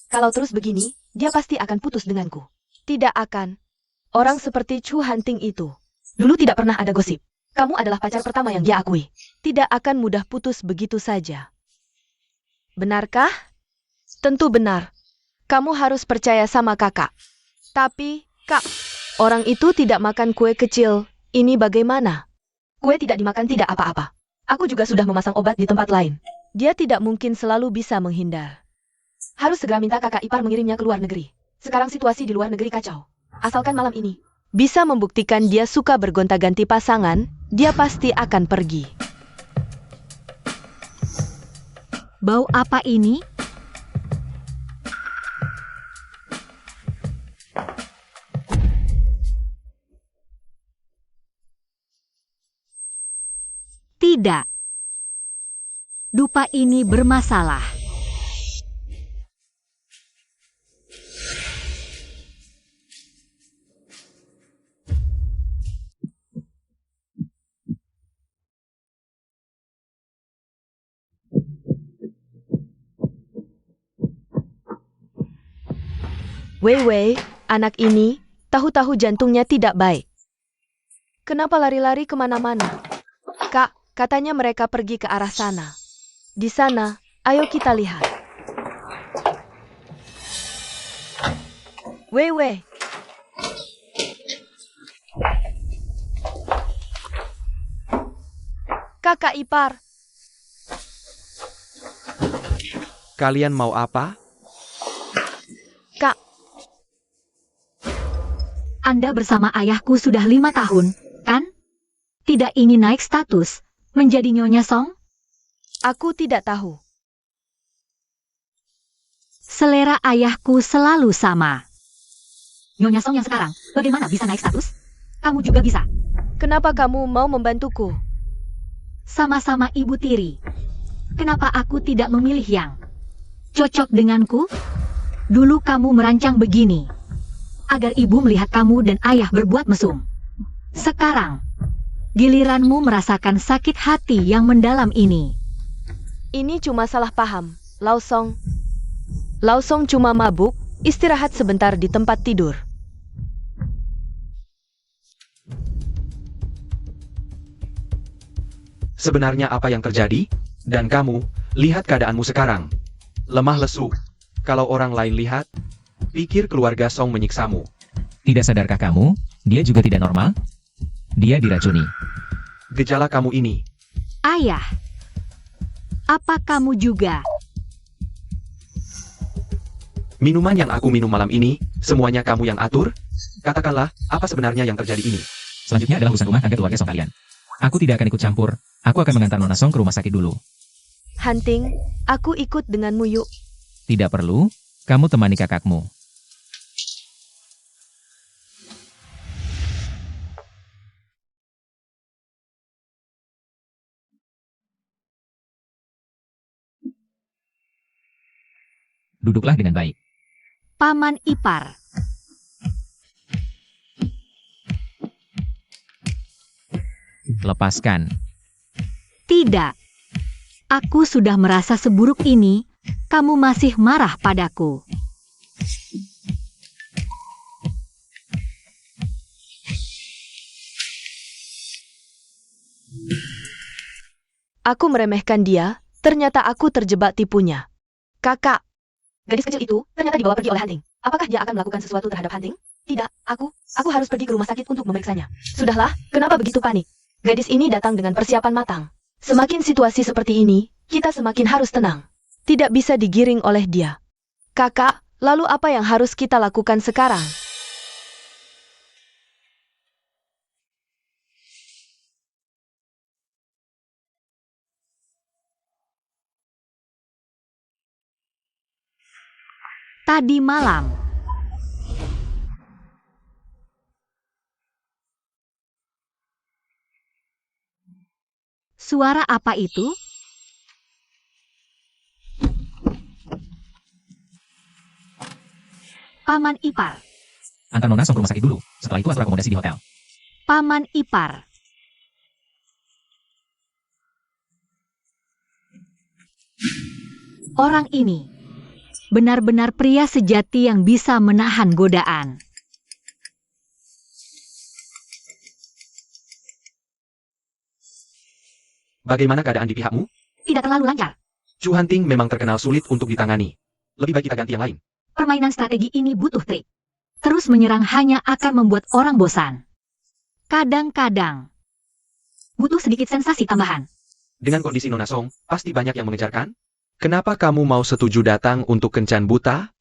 [SPEAKER 1] Kalau terus begini, dia pasti akan putus denganku. Tidak akan. Orang seperti Chu Hunting itu dulu tidak pernah ada gosip. Kamu adalah pacar pertama yang dia akui. Tidak akan mudah putus begitu saja. Benarkah? Tentu benar. Kamu harus percaya sama kakak. Tapi, Kak, orang itu tidak makan kue kecil. Ini bagaimana? Kue tidak dimakan tidak apa-apa. Aku juga sudah memasang obat di tempat lain. Dia tidak mungkin selalu bisa menghindar. Harus segera minta kakak ipar mengirimnya ke luar negeri. Sekarang situasi di luar negeri kacau. Asalkan malam ini bisa membuktikan dia suka bergonta-ganti pasangan, dia pasti akan pergi.
[SPEAKER 4] Bau apa ini? Tidak. Dupa ini bermasalah.
[SPEAKER 1] Wei Wei, anak ini, tahu-tahu jantungnya tidak baik. Kenapa lari-lari kemana-mana? Kak, katanya mereka pergi ke arah sana. Di sana, ayo kita lihat. Wei Wei. Kakak ipar.
[SPEAKER 2] Kalian mau apa?
[SPEAKER 1] Kak,
[SPEAKER 4] Anda bersama ayahku sudah 5 tahun, kan? Tidak ingin naik status, menjadi Nyonya Song?
[SPEAKER 1] aku tidak tahu.
[SPEAKER 4] Selera ayahku selalu sama. Nyonya Song yang sekarang, bagaimana bisa naik status? Kamu juga bisa.
[SPEAKER 1] Kenapa kamu mau membantuku?
[SPEAKER 4] Sama-sama ibu tiri. Kenapa aku tidak memilih yang cocok denganku? Dulu kamu merancang begini, agar ibu melihat kamu dan ayah berbuat mesum. Sekarang, giliranmu merasakan sakit hati yang mendalam ini.
[SPEAKER 1] Ini cuma salah paham, Lao Song. Lao Song cuma mabuk, istirahat sebentar di tempat tidur.
[SPEAKER 2] Sebenarnya apa yang terjadi? Dan kamu, lihat keadaanmu sekarang. Lemah lesu. Kalau orang lain lihat, pikir keluarga Song menyiksamu.
[SPEAKER 3] Tidak sadarkah kamu, dia juga tidak normal? Dia diracuni.
[SPEAKER 2] Gejala kamu ini.
[SPEAKER 4] Ayah, apa kamu juga
[SPEAKER 2] Minuman yang aku minum malam ini, semuanya kamu yang atur? Katakanlah, apa sebenarnya yang terjadi ini?
[SPEAKER 3] Selanjutnya adalah urusan rumah tangga keluarga Song kalian. Aku tidak akan ikut campur. Aku akan mengantar Nona Song ke rumah sakit dulu.
[SPEAKER 1] Hunting, aku ikut denganmu yuk.
[SPEAKER 3] Tidak perlu, kamu temani kakakmu. Duduklah dengan baik.
[SPEAKER 4] Paman ipar.
[SPEAKER 3] Lepaskan.
[SPEAKER 4] Tidak. Aku sudah merasa seburuk ini, kamu masih marah padaku.
[SPEAKER 1] Aku meremehkan dia, ternyata aku terjebak tipunya. Kakak, gadis kecil itu ternyata dibawa pergi oleh Hunting. Apakah dia akan melakukan sesuatu terhadap Hunting? Tidak, aku harus pergi ke rumah sakit untuk memeriksanya. Sudahlah, kenapa begitu panik? Gadis ini datang dengan persiapan matang. Semakin situasi seperti ini, kita semakin harus tenang. Tidak bisa digiring oleh dia. Kakak, lalu apa yang harus kita lakukan sekarang?
[SPEAKER 4] Tadi malam, suara apa itu? Paman ipar.
[SPEAKER 3] Antar Nona Song ke rumah sakit dulu. Setelah itu atur akomodasi di hotel.
[SPEAKER 4] Paman ipar. Orang ini benar-benar pria sejati yang bisa menahan godaan.
[SPEAKER 2] Bagaimana keadaan di pihakmu?
[SPEAKER 4] Tidak terlalu lancar.
[SPEAKER 2] Chu Hunting memang terkenal sulit untuk ditangani. Lebih baik kita ganti yang lain.
[SPEAKER 4] Permainan strategi ini butuh trik. Terus menyerang hanya akan membuat orang bosan. Kadang-kadang butuh sedikit sensasi tambahan.
[SPEAKER 2] Dengan kondisi Nona Song, pasti banyak yang mengejarkan? Kenapa kamu mau setuju datang untuk kencan buta?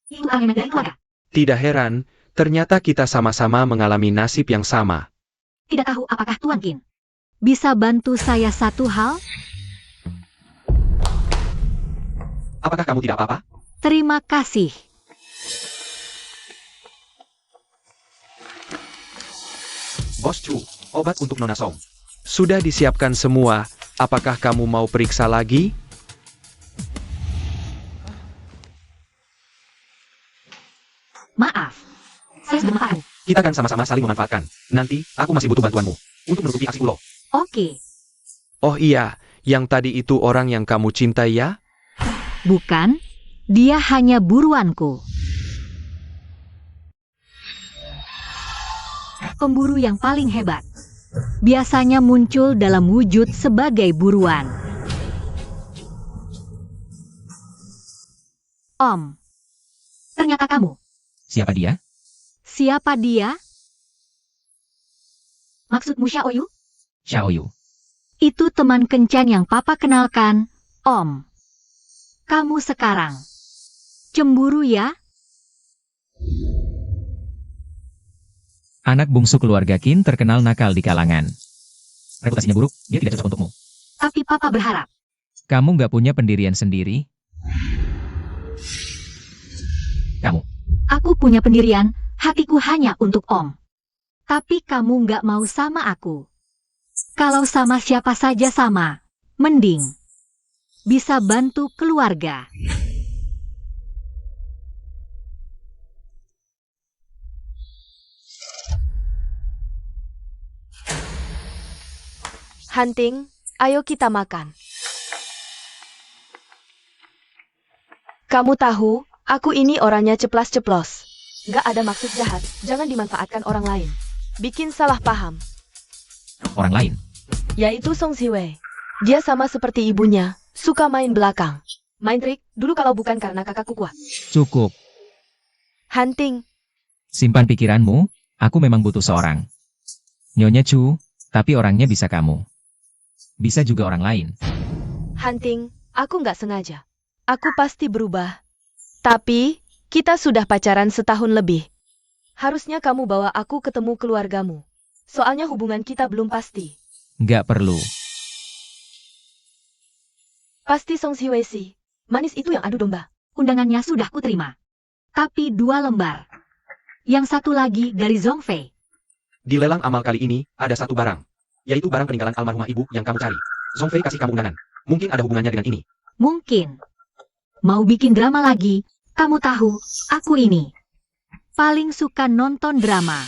[SPEAKER 4] Itu elemen dari keluarga.
[SPEAKER 2] Tidak heran, ternyata kita sama-sama mengalami nasib yang sama.
[SPEAKER 4] Tidak tahu apakah Tuan Qin bisa bantu saya satu hal?
[SPEAKER 2] Apakah kamu tidak apa-apa?
[SPEAKER 4] Terima kasih.
[SPEAKER 2] Bos Chu, obat untuk Nona Song. Sudah disiapkan semua, apakah kamu mau periksa lagi?
[SPEAKER 4] Maaf, saya sudah tahu.
[SPEAKER 2] Kita akan sama-sama saling memanfaatkan. Nanti, aku masih butuh bantuanmu untuk menutupi aksi ulo.
[SPEAKER 4] Oke,
[SPEAKER 2] Oh iya, yang tadi itu orang yang kamu cintai ya?
[SPEAKER 4] bukan. Dia hanya buruanku. Pemburu yang paling hebat biasanya muncul dalam wujud sebagai buruan. Om, ternyata kamu.
[SPEAKER 3] Siapa dia?
[SPEAKER 4] Siapa dia? Maksudmu Xiaoyu?
[SPEAKER 3] Xiaoyu.
[SPEAKER 4] Itu teman kencan yang Papa kenalkan, Om. Kamu sekarang cemburu ya?
[SPEAKER 3] Anak bungsu keluarga Qin terkenal nakal di kalangan. Reputasinya buruk, dia tidak cocok untukmu.
[SPEAKER 4] Tapi Papa berharap.
[SPEAKER 3] Kamu nggak punya pendirian sendiri? Kamu.
[SPEAKER 4] Aku punya pendirian, hatiku hanya untuk Om. Tapi kamu nggak mau sama aku. Kalau sama siapa saja sama, mending bisa bantu keluarga.
[SPEAKER 1] Hunting, ayo kita makan. Kamu tahu, aku ini orangnya ceplas-ceplos. Gak ada maksud jahat, jangan dimanfaatkan orang lain. Bikin salah paham.
[SPEAKER 3] Orang lain.
[SPEAKER 1] Yaitu Song Ziwei. Dia sama seperti ibunya, suka main belakang. Main trik, dulu kalau bukan karena kakakku kuat.
[SPEAKER 3] Cukup.
[SPEAKER 1] Hunting,
[SPEAKER 3] Simpan pikiranmu, aku memang butuh seorang. Nyonya Chu, tapi orangnya bisa kamu. Bisa juga orang lain.
[SPEAKER 1] Hunting, aku nggak sengaja. Aku pasti berubah. Tapi, Kita sudah pacaran setahun lebih. Harusnya kamu bawa aku ketemu keluargamu. Soalnya hubungan kita belum pasti.
[SPEAKER 3] Nggak perlu.
[SPEAKER 1] Pasti Song Siwei sih. Manis itu yang adu domba.
[SPEAKER 4] Undangannya sudah kuterima. Tapi 2 lembar. Yang satu lagi dari Zhong Fei.
[SPEAKER 2] Di lelang amal kali ini, ada satu barang. Yaitu barang peninggalan almarhumah ibu yang kamu cari. Zhong Fei kasih kamu undangan. Mungkin ada hubungannya dengan ini.
[SPEAKER 4] Mungkin. Mau bikin drama lagi? Kamu tahu, aku ini paling suka nonton drama.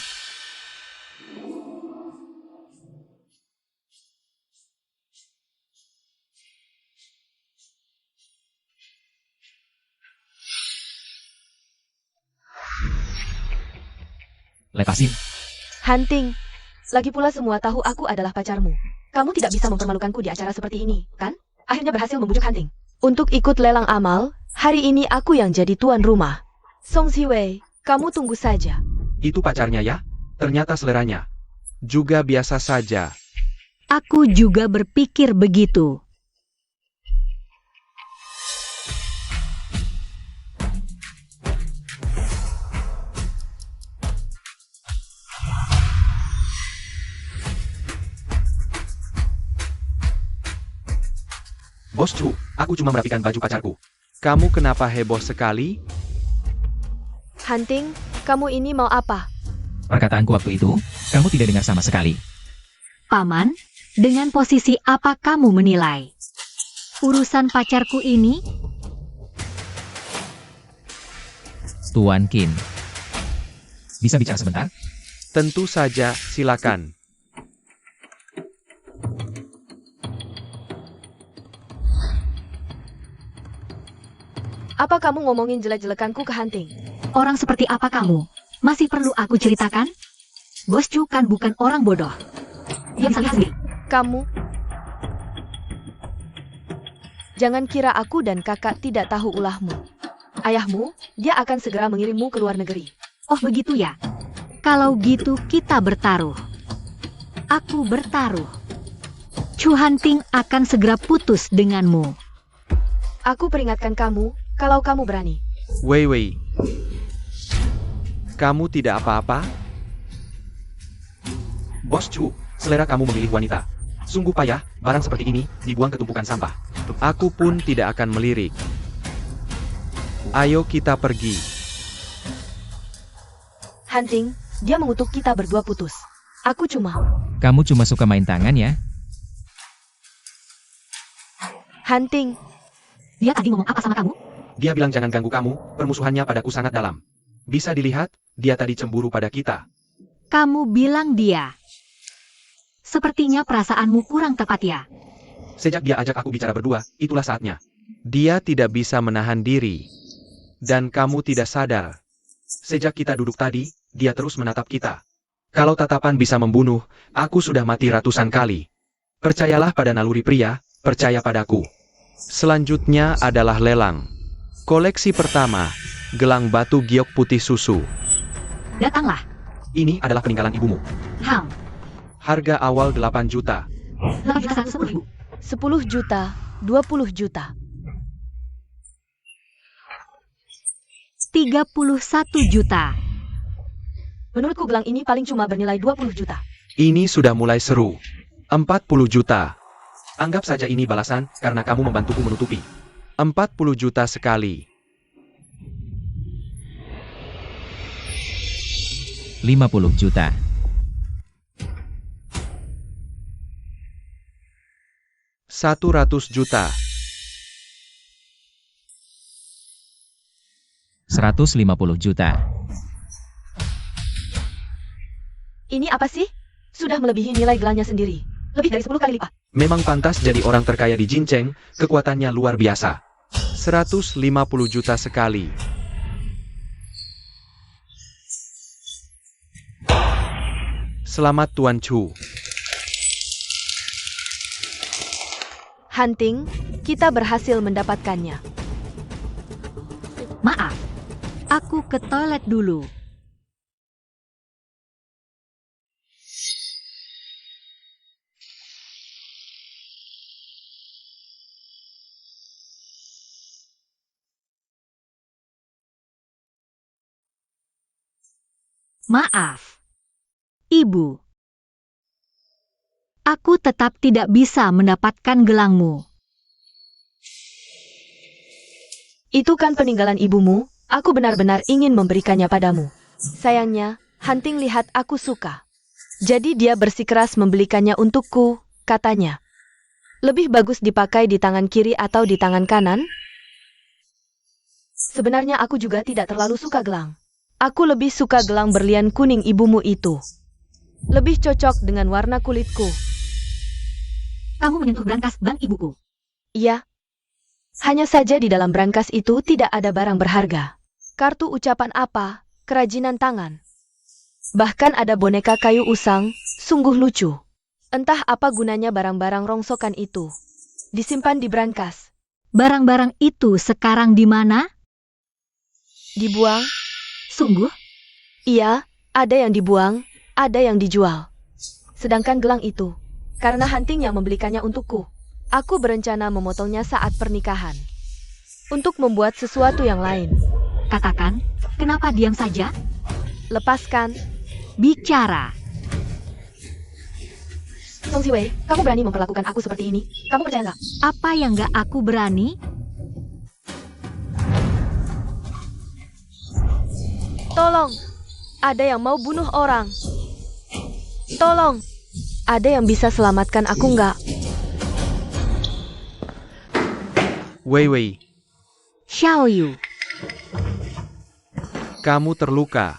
[SPEAKER 3] Lepasin.
[SPEAKER 1] Hunting. Lagi pula semua tahu aku adalah pacarmu. Kamu tidak bisa mempermalukanku di acara seperti ini, kan? Akhirnya berhasil membujuk Hunting. Untuk ikut lelang amal, hari ini aku yang jadi tuan rumah. Song Siwei, kamu tunggu saja.
[SPEAKER 2] Itu pacarnya ya? Ternyata seleranya juga biasa saja.
[SPEAKER 4] Aku juga berpikir begitu.
[SPEAKER 2] Bos Chu, aku cuma merapikan baju pacarku. Kamu kenapa heboh sekali?
[SPEAKER 1] Hunting, kamu ini mau apa?
[SPEAKER 3] Perkataanku waktu itu, kamu tidak dengar sama sekali.
[SPEAKER 4] Paman, dengan posisi apa kamu menilai urusan pacarku ini?
[SPEAKER 3] Tuan Qin. Bisa bicara sebentar?
[SPEAKER 2] Tentu saja, silakan.
[SPEAKER 1] Apa kamu ngomongin jelek-jelekanku ke Hunting?
[SPEAKER 4] Orang seperti apa kamu? Masih perlu aku ceritakan? Bos Chu kan bukan orang bodoh. Dia bisa lihat sendiri.
[SPEAKER 1] Kamu? Jangan kira aku dan kakak tidak tahu ulahmu. Ayahmu, dia akan segera mengirimmu ke luar negeri.
[SPEAKER 4] Oh begitu ya? Kalau gitu kita bertaruh. Aku bertaruh. Chu Hunting akan segera putus denganmu.
[SPEAKER 1] Aku peringatkan kamu, kalau kamu berani.
[SPEAKER 2] Wei Wei. Kamu tidak apa-apa? Bos Chu, selera kamu memilih wanita. Sungguh payah, barang seperti ini dibuang ke tumpukan sampah. Aku pun tidak akan melirik. Ayo kita pergi.
[SPEAKER 1] Hunting, dia mengutuk kita berdua putus. Aku cuma...
[SPEAKER 3] Kamu cuma suka main tangan ya?
[SPEAKER 1] Hunting,
[SPEAKER 4] Dia tadi ngomong apa sama kamu?
[SPEAKER 2] Dia bilang jangan ganggu kamu, permusuhannya padaku sangat dalam. Bisa dilihat, dia tadi cemburu pada kita.
[SPEAKER 4] Kamu bilang dia. Sepertinya perasaanmu kurang tepat ya.
[SPEAKER 2] Sejak dia ajak aku bicara berdua, itulah saatnya. Dia tidak bisa menahan diri. Dan kamu tidak sadar. Sejak kita duduk tadi, dia terus menatap kita. Kalau tatapan bisa membunuh, aku sudah mati ratusan kali. Percayalah pada naluri pria, percaya padaku. Selanjutnya adalah lelang. Koleksi pertama, gelang batu giok putih susu.
[SPEAKER 4] Datanglah.
[SPEAKER 2] Ini adalah peninggalan ibumu.
[SPEAKER 4] Ham.
[SPEAKER 2] Harga awal 8 juta.
[SPEAKER 4] 8.110.000.
[SPEAKER 1] 10 juta, 20 juta.
[SPEAKER 4] 31 juta.
[SPEAKER 1] Menurutku gelang ini paling cuma bernilai 20 juta.
[SPEAKER 2] Ini sudah mulai seru. 40 juta. Anggap saja ini balasan, karena kamu membantuku menutupi. 40 juta sekali.
[SPEAKER 3] 50 juta.
[SPEAKER 2] 100 juta.
[SPEAKER 3] 150 juta.
[SPEAKER 1] Ini apa sih? Sudah melebihi nilai gelangnya sendiri. Lebih dari 10 kali lipat.
[SPEAKER 2] Memang pantas jadi orang terkaya di Jincheng, kekuatannya luar biasa. 150 juta sekali. Selamat Tuan Chu.
[SPEAKER 1] Hunting, kita berhasil mendapatkannya.
[SPEAKER 4] Maaf. Aku ke toilet dulu. Maaf, Ibu. Aku tetap tidak bisa mendapatkan gelangmu.
[SPEAKER 1] Itu kan peninggalan ibumu, aku benar-benar ingin memberikannya padamu. Sayangnya, Hunting lihat aku suka. Jadi dia bersikeras membelikannya untukku, katanya. Lebih bagus dipakai di tangan kiri atau di tangan kanan? Sebenarnya aku juga tidak terlalu suka gelang. Aku lebih suka gelang berlian kuning ibumu itu. Lebih cocok dengan warna kulitku.
[SPEAKER 4] Kamu menyentuh brankas bank ibuku.
[SPEAKER 1] Iya. Hanya saja di dalam brankas itu tidak ada barang berharga. Kartu ucapan apa, kerajinan tangan. Bahkan ada boneka kayu usang, sungguh lucu. Entah apa gunanya barang-barang rongsokan itu. Disimpan di brankas.
[SPEAKER 4] Barang-barang itu sekarang di mana?
[SPEAKER 1] Dibuang?
[SPEAKER 4] Sungguh?
[SPEAKER 1] Iya, ada yang dibuang, ada yang dijual. Sedangkan gelang itu, karena Hunting yang membelikannya untukku, aku berencana memotongnya saat pernikahan. Untuk membuat sesuatu yang lain.
[SPEAKER 4] Katakan, kenapa diam saja?
[SPEAKER 1] Lepaskan.
[SPEAKER 4] Bicara.
[SPEAKER 1] Song Siwei, kamu berani memperlakukan aku seperti ini? Kamu percaya nggak?
[SPEAKER 4] Apa yang gak aku berani?
[SPEAKER 1] Tolong, ada yang mau bunuh orang. Tolong, ada yang bisa selamatkan aku nggak?
[SPEAKER 2] Wei Wei,
[SPEAKER 4] Xiao Yu.
[SPEAKER 2] kamu terluka.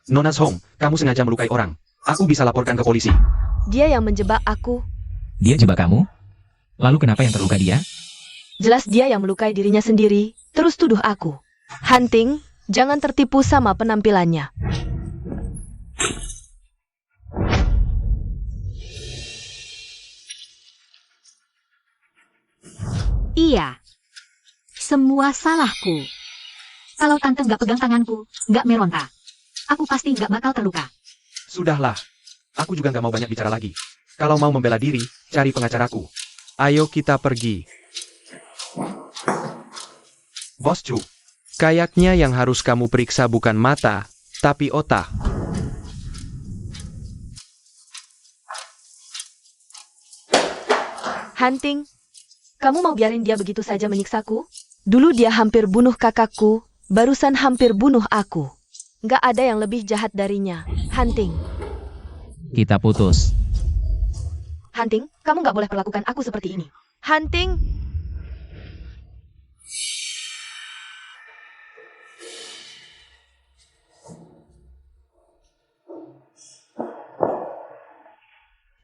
[SPEAKER 2] Nona Song, kamu sengaja melukai orang. Aku bisa laporkan ke polisi.
[SPEAKER 1] Dia yang menjebak aku.
[SPEAKER 3] Dia jebak kamu? Lalu kenapa yang terluka dia?
[SPEAKER 1] Jelas dia yang melukai dirinya sendiri, terus tuduh aku. Hunting, jangan tertipu sama penampilannya.
[SPEAKER 4] Iya. Semua salahku. Kalau tante nggak pegang tanganku, nggak meronta, aku pasti nggak bakal terluka.
[SPEAKER 2] Sudahlah. Aku juga nggak mau banyak bicara lagi. Kalau mau membela diri, cari pengacaraku. Ayo kita pergi. Bos Chu, kayaknya yang harus kamu periksa bukan mata, tapi otak.
[SPEAKER 1] Hunting, kamu mau biarin dia begitu saja menyiksaku? Dulu dia hampir bunuh kakakku, barusan hampir bunuh aku. Nggak ada yang lebih jahat darinya. Hunting.
[SPEAKER 3] Kita putus.
[SPEAKER 1] Hunting, kamu nggak boleh perlakukan aku seperti ini. Hunting!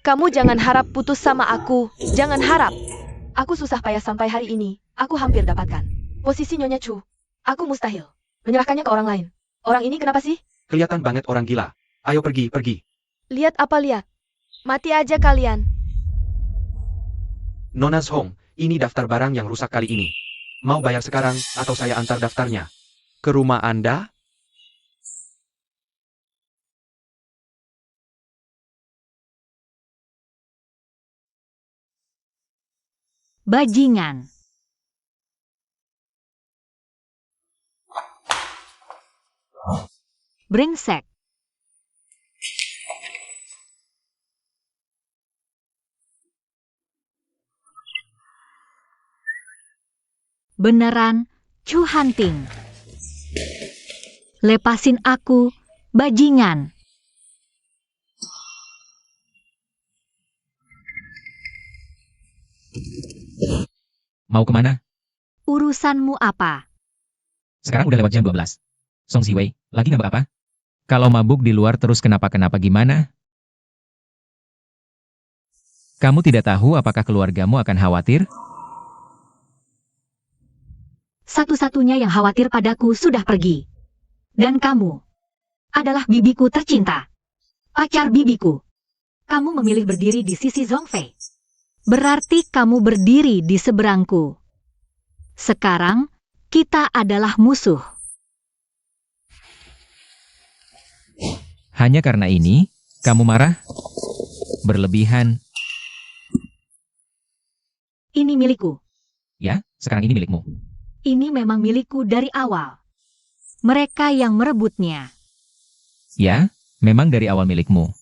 [SPEAKER 1] Kamu jangan harap putus sama aku. Jangan harap. Aku susah payah sampai hari ini. Aku hampir dapatkan. Posisi Nyonya Chu. Aku mustahil menyerahkannya ke orang lain. Orang ini kenapa sih?
[SPEAKER 2] Kelihatan banget orang gila. Ayo pergi, pergi.
[SPEAKER 1] Lihat apa lihat? Mati aja kalian.
[SPEAKER 2] Nona Song, ini daftar barang yang rusak kali ini. Mau bayar sekarang, atau saya antar daftarnya ke rumah Anda?
[SPEAKER 4] Bajingan. Brengsek. Beneran, Chu Hunting. Lepasin aku, bajingan.
[SPEAKER 3] Mau kemana?
[SPEAKER 4] Urusanmu apa?
[SPEAKER 3] Sekarang udah lewat jam 12. Song Siwei, lagi ngambek apa? Kalau mabuk di luar terus kenapa-kenapa gimana? Kamu tidak tahu apakah keluargamu akan khawatir?
[SPEAKER 4] Satu-satunya yang khawatir padaku sudah pergi. Dan kamu adalah bibiku tercinta. Pacar bibiku. Kamu memilih berdiri di sisi Zhongfei. Berarti kamu berdiri di seberangku. Sekarang, kita adalah musuh.
[SPEAKER 3] Hanya karena ini, kamu marah? Berlebihan.
[SPEAKER 4] Ini milikku.
[SPEAKER 3] Ya, sekarang ini milikmu.
[SPEAKER 4] ini memang milikku dari awal. Mereka yang merebutnya.
[SPEAKER 3] Ya, memang dari awal milikmu.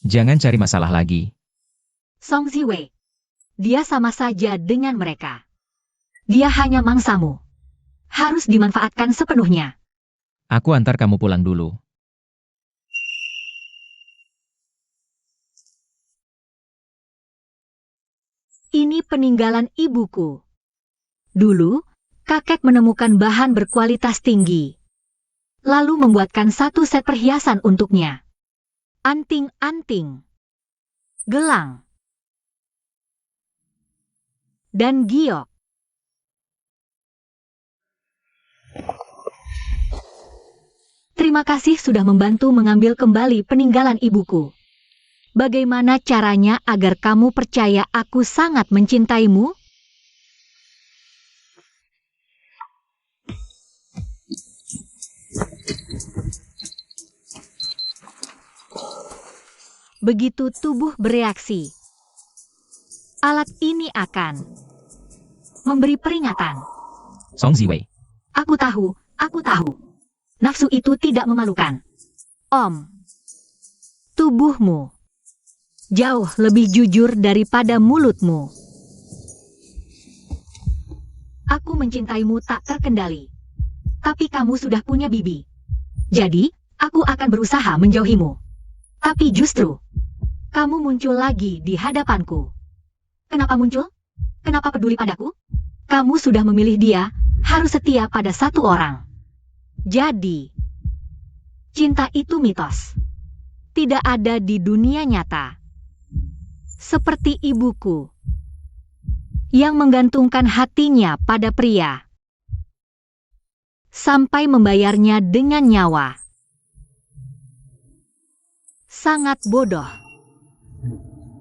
[SPEAKER 3] Jangan cari masalah lagi.
[SPEAKER 4] Song Ziwei. Dia sama saja dengan mereka. Dia hanya mangsamu. Harus dimanfaatkan sepenuhnya.
[SPEAKER 3] Aku antar kamu pulang dulu.
[SPEAKER 4] Ini peninggalan ibuku. Dulu, kakek menemukan bahan berkualitas tinggi. Lalu membuatkan satu set perhiasan untuknya. Anting-anting. Gelang. Dan giok. Terima kasih sudah membantu mengambil kembali peninggalan ibuku. Bagaimana caranya agar kamu percaya aku sangat mencintaimu? Begitu tubuh bereaksi, alat ini akan memberi peringatan.
[SPEAKER 3] Song Ziwei.
[SPEAKER 4] Aku tahu. Nafsu itu tidak memalukan. Tubuhmu jauh lebih jujur daripada mulutmu. Aku mencintaimu tak terkendali. Tapi kamu sudah punya bibi. Jadi, aku akan berusaha menjauhimu. Tapi justru, kamu muncul lagi di hadapanku. Kenapa muncul? Kenapa peduli padaku? Kamu sudah memilih dia, harus setia pada satu orang. Jadi, cinta itu mitos. Tidak ada di dunia nyata. Seperti ibuku, yang menggantungkan hatinya pada pria, sampai membayarnya dengan nyawa. Sangat bodoh.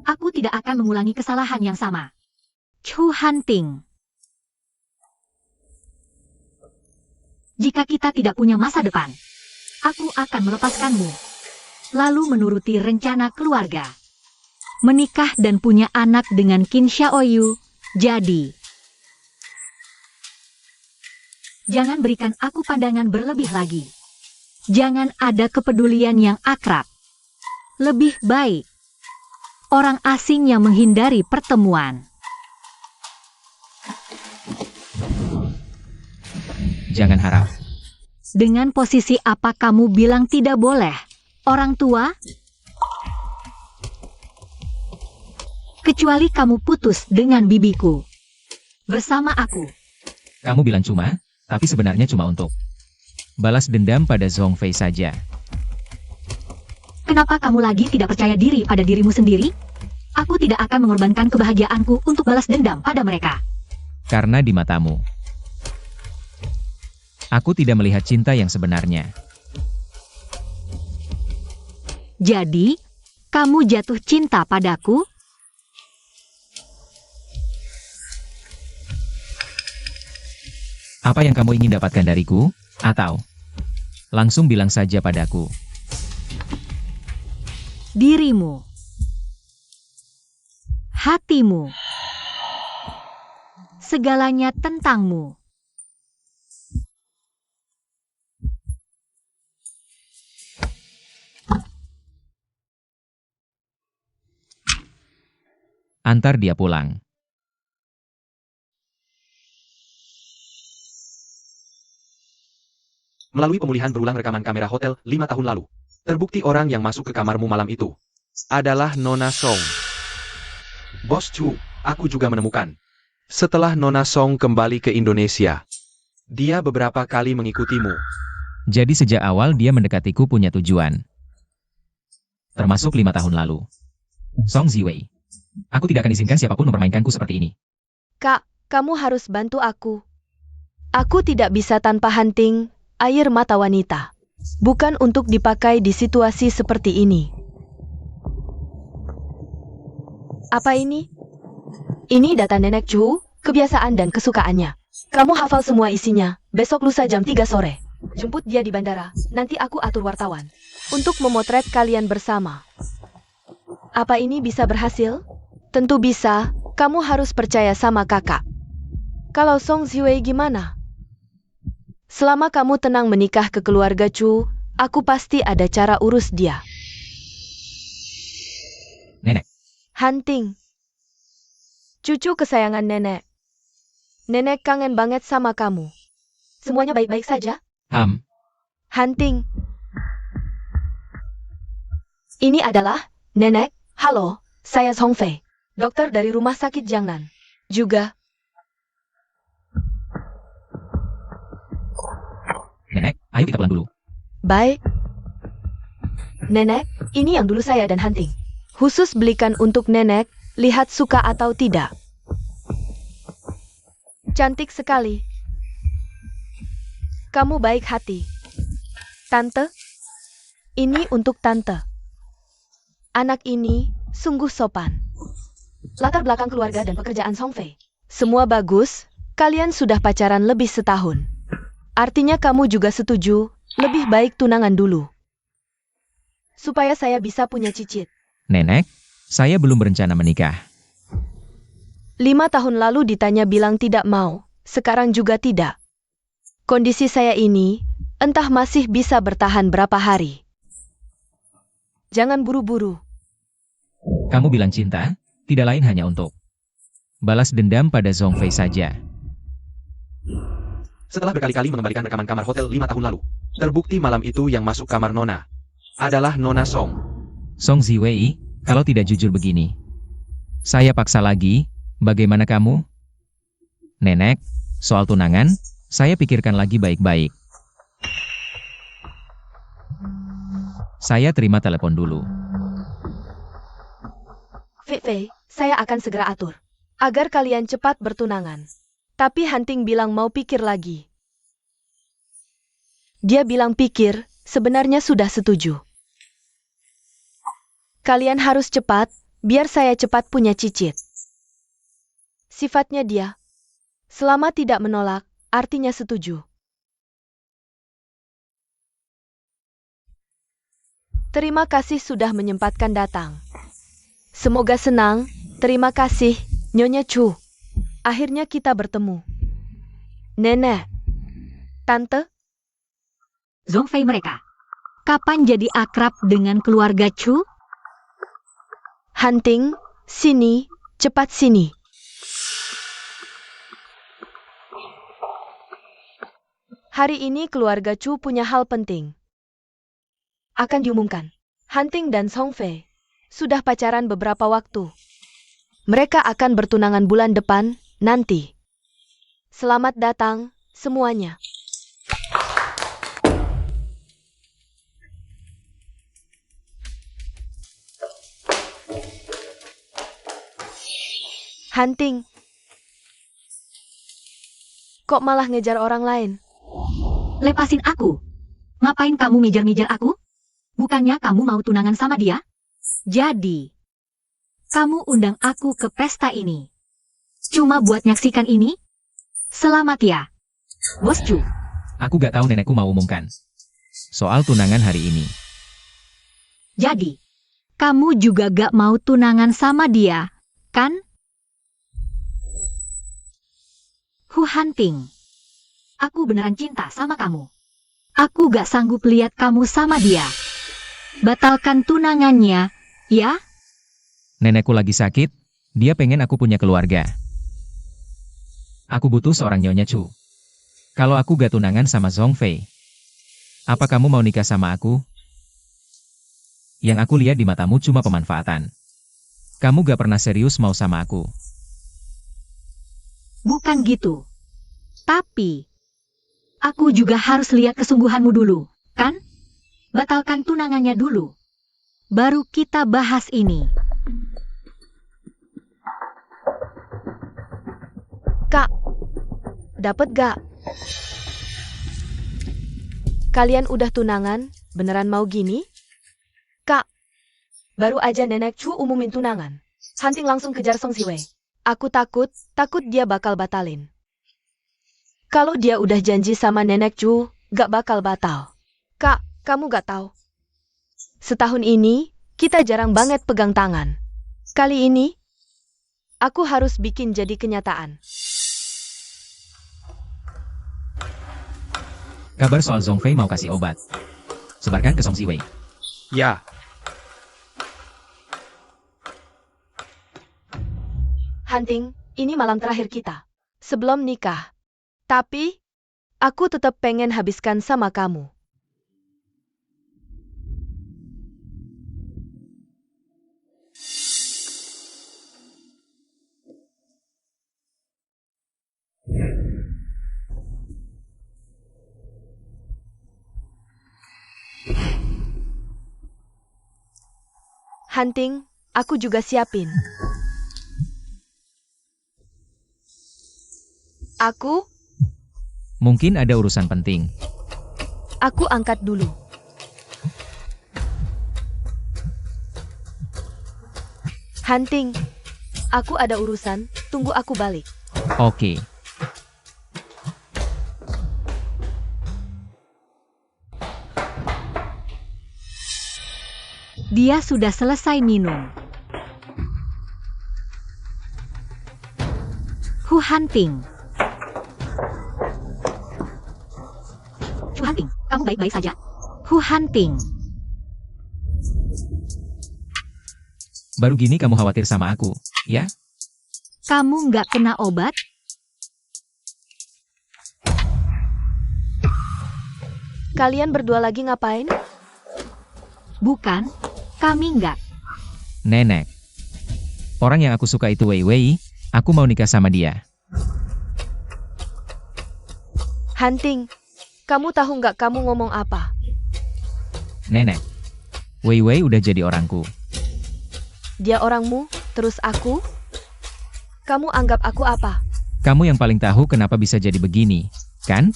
[SPEAKER 4] Aku tidak akan mengulangi kesalahan yang sama. Chu Hanting. Jika kita tidak punya masa depan, aku akan melepaskanmu. Lalu menuruti rencana keluarga. Menikah dan punya anak dengan Qin Xiaoyu. Jadi, jangan berikan aku pandangan berlebih lagi. Jangan ada kepedulian yang akrab. Lebih baik, orang asing yang menghindari pertemuan.
[SPEAKER 3] Jangan harap.
[SPEAKER 4] Dengan posisi apa kamu bilang tidak boleh? Orang tua? Kecuali kamu putus dengan bibiku. Bersama aku.
[SPEAKER 3] Kamu bilang cuma, tapi sebenarnya cuma untuk balas dendam pada Zhong Fei saja.
[SPEAKER 4] Kenapa kamu lagi tidak percaya diri pada dirimu sendiri? Aku tidak akan mengorbankan kebahagiaanku untuk balas dendam pada mereka.
[SPEAKER 3] Karena di matamu, aku tidak melihat cinta yang sebenarnya.
[SPEAKER 4] Jadi, kamu jatuh cinta padaku?
[SPEAKER 3] Apa yang kamu ingin dapatkan dariku? Atau langsung bilang saja padaku.
[SPEAKER 4] Dirimu. Hatimu. Segalanya tentangmu.
[SPEAKER 3] Antar dia pulang.
[SPEAKER 2] Melalui pemulihan berulang rekaman kamera hotel 5 tahun lalu, terbukti orang yang masuk ke kamarmu malam itu adalah Nona Song. Bos Chu, aku juga menemukan. Setelah Nona Song kembali ke Indonesia, dia beberapa kali mengikutimu.
[SPEAKER 3] Jadi sejak awal dia mendekatiku punya tujuan. Termasuk 5 tahun lalu. Song Ziwei. Aku tidak akan izinkan siapapun mempermainkanku seperti ini.
[SPEAKER 1] Kak, kamu harus bantu aku. Aku tidak bisa tanpa hunting air mata wanita. Bukan untuk dipakai di situasi seperti ini. Apa ini? Ini data Nenek Chu, kebiasaan dan kesukaannya. Kamu hafal semua isinya. Besok lusa jam 3 sore. Jemput dia di bandara. Nanti aku atur wartawan untuk memotret kalian bersama. Apa ini bisa berhasil? Tentu bisa. Kamu harus percaya sama kakak. Kalau Song Ziwei gimana? Selama kamu tenang menikah ke keluarga Chu, aku pasti ada cara urus dia.
[SPEAKER 3] Nenek,
[SPEAKER 1] Hanting. Cucu kesayangan nenek. Nenek kangen banget sama kamu. Semuanya baik-baik saja? Hanting. Ini adalah nenek. Halo, saya Song Fei, dokter dari rumah sakit Jiangnan. Juga,
[SPEAKER 3] Nenek, ayo kita pulang dulu.
[SPEAKER 1] baik. Nenek, ini yang dulu saya dan Hanting. Khusus belikan untuk nenek, lihat suka atau tidak. Cantik sekali. Kamu baik hati. Tante, ini untuk tante. Anak ini sungguh sopan. Latar belakang keluarga dan pekerjaan Song Fei. Semua bagus, kalian sudah pacaran lebih setahun. Artinya kamu juga setuju, lebih baik tunangan dulu. Supaya saya bisa punya cicit.
[SPEAKER 3] Nenek, saya belum berencana menikah.
[SPEAKER 1] 5 tahun lalu ditanya bilang tidak mau, sekarang juga tidak. Kondisi saya ini, entah masih bisa bertahan berapa hari. Jangan buru-buru.
[SPEAKER 3] Kamu bilang cinta, tidak lain hanya untuk balas dendam pada Zhong Fei saja.
[SPEAKER 2] Setelah berkali-kali mengembalikan rekaman kamar hotel 5 tahun lalu, terbukti malam itu yang masuk kamar Nona adalah Nona Song.
[SPEAKER 3] Song Ziwei, kalau tidak jujur begini. Saya paksa lagi, bagaimana kamu? Nenek, soal tunangan, saya pikirkan lagi baik-baik. Saya terima telepon dulu.
[SPEAKER 1] Fei, saya akan segera atur. Agar kalian cepat bertunangan. Tapi Hanting bilang mau pikir lagi. Dia bilang pikir, sebenarnya sudah setuju. Kalian harus cepat, biar saya cepat punya cicit. Sifatnya dia. Selama tidak menolak, artinya setuju. Terima kasih sudah menyempatkan datang. Semoga senang, terima kasih, Nyonya Chu. Akhirnya kita bertemu. Nenek. Tante?
[SPEAKER 4] Zhong Fei mereka. Kapan jadi akrab dengan keluarga Chu?
[SPEAKER 1] Hanting, sini, cepat sini. Hari ini keluarga Chu punya hal penting. Akan diumumkan. Hanting dan Song Fei sudah pacaran beberapa waktu. Mereka akan bertunangan bulan depan, nanti. Selamat datang, semuanya. Hanting. Kok malah ngejar orang lain?
[SPEAKER 4] Lepasin aku. Ngapain kamu ngejar-ngejar aku? Bukannya kamu mau tunangan sama dia? Jadi, kamu undang aku ke pesta ini. Cuma buat nyaksikan ini? Selamat ya, Bos Chu.
[SPEAKER 3] Aku gak tahu nenekku mau umumkan soal tunangan hari ini.
[SPEAKER 4] Jadi, kamu juga gak mau tunangan sama dia, kan? Hu Hanting. Aku beneran cinta sama kamu. Aku gak sanggup lihat kamu sama dia. Batalkan tunangannya, ya?
[SPEAKER 3] Nenekku lagi sakit, dia pengen aku punya keluarga. Aku butuh seorang Nyonya Chu. Kalau aku gak tunangan sama Zhong Fei, apa kamu mau nikah sama aku? Yang aku lihat di matamu cuma pemanfaatan. Kamu gak pernah serius mau sama aku.
[SPEAKER 4] Bukan gitu. Tapi, aku juga harus lihat kesungguhanmu dulu, kan? Batalkan tunangannya dulu. Baru kita bahas ini.
[SPEAKER 1] Kak, dapet gak? Kalian udah tunangan, beneran mau gini? Kak, baru aja Nenek Chu umumin tunangan. Hanting langsung kejar Song Ziwei. Aku takut dia bakal batalin. Kalau dia udah janji sama Nenek Chu, gak bakal batal. Kak, kamu gak tahu. Setahun ini, kita jarang banget pegang tangan. Kali ini, aku harus bikin jadi kenyataan.
[SPEAKER 3] Kabar soal Zhongfei mau kasih obat. Sebarkan ke Song Ziwei.
[SPEAKER 2] Ya,
[SPEAKER 1] Hunting, ini malam terakhir kita. Sebelum nikah. Tapi, aku tetap pengen habiskan sama kamu. Hunting, aku juga siapin. Aku
[SPEAKER 3] Mungkin ada urusan penting.
[SPEAKER 1] angkat dulu. Hunting, aku ada urusan, tunggu aku balik.
[SPEAKER 3] Oke.
[SPEAKER 4] Dia sudah selesai minum. Hu Hunting. Hu Hunting, kamu baik-baik saja? Hu Hunting.
[SPEAKER 3] Baru gini kamu khawatir sama aku, ya?
[SPEAKER 4] Kamu nggak kena obat?
[SPEAKER 1] Kalian berdua lagi ngapain?
[SPEAKER 4] Bukan, kami nggak.
[SPEAKER 3] Nenek. Orang yang aku suka itu Wei Wei, aku mau nikah sama dia.
[SPEAKER 1] Hunting, kamu tahu nggak kamu ngomong apa?
[SPEAKER 3] Nenek. Wei Wei udah jadi orangku.
[SPEAKER 1] Dia orangmu, terus aku? Kamu anggap aku apa?
[SPEAKER 3] Kamu yang paling tahu kenapa bisa jadi begini, kan?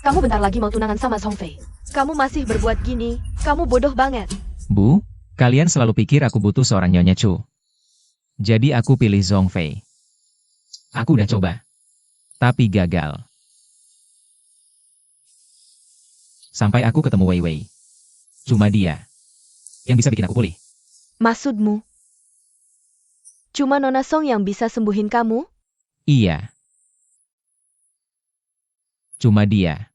[SPEAKER 1] Kamu bentar lagi mau tunangan sama Zhongfei. Kamu masih berbuat gini, kamu bodoh banget.
[SPEAKER 3] Bu, kalian selalu pikir aku butuh seorang Nyonya Chu. Jadi aku pilih Zhongfei. Aku udah coba. Tapi gagal. Sampai aku ketemu Wei Wei. Cuma dia yang bisa bikin aku pulih.
[SPEAKER 1] Maksudmu? Cuma Nona Song yang bisa sembuhin kamu?
[SPEAKER 3] Iya. Cuma dia.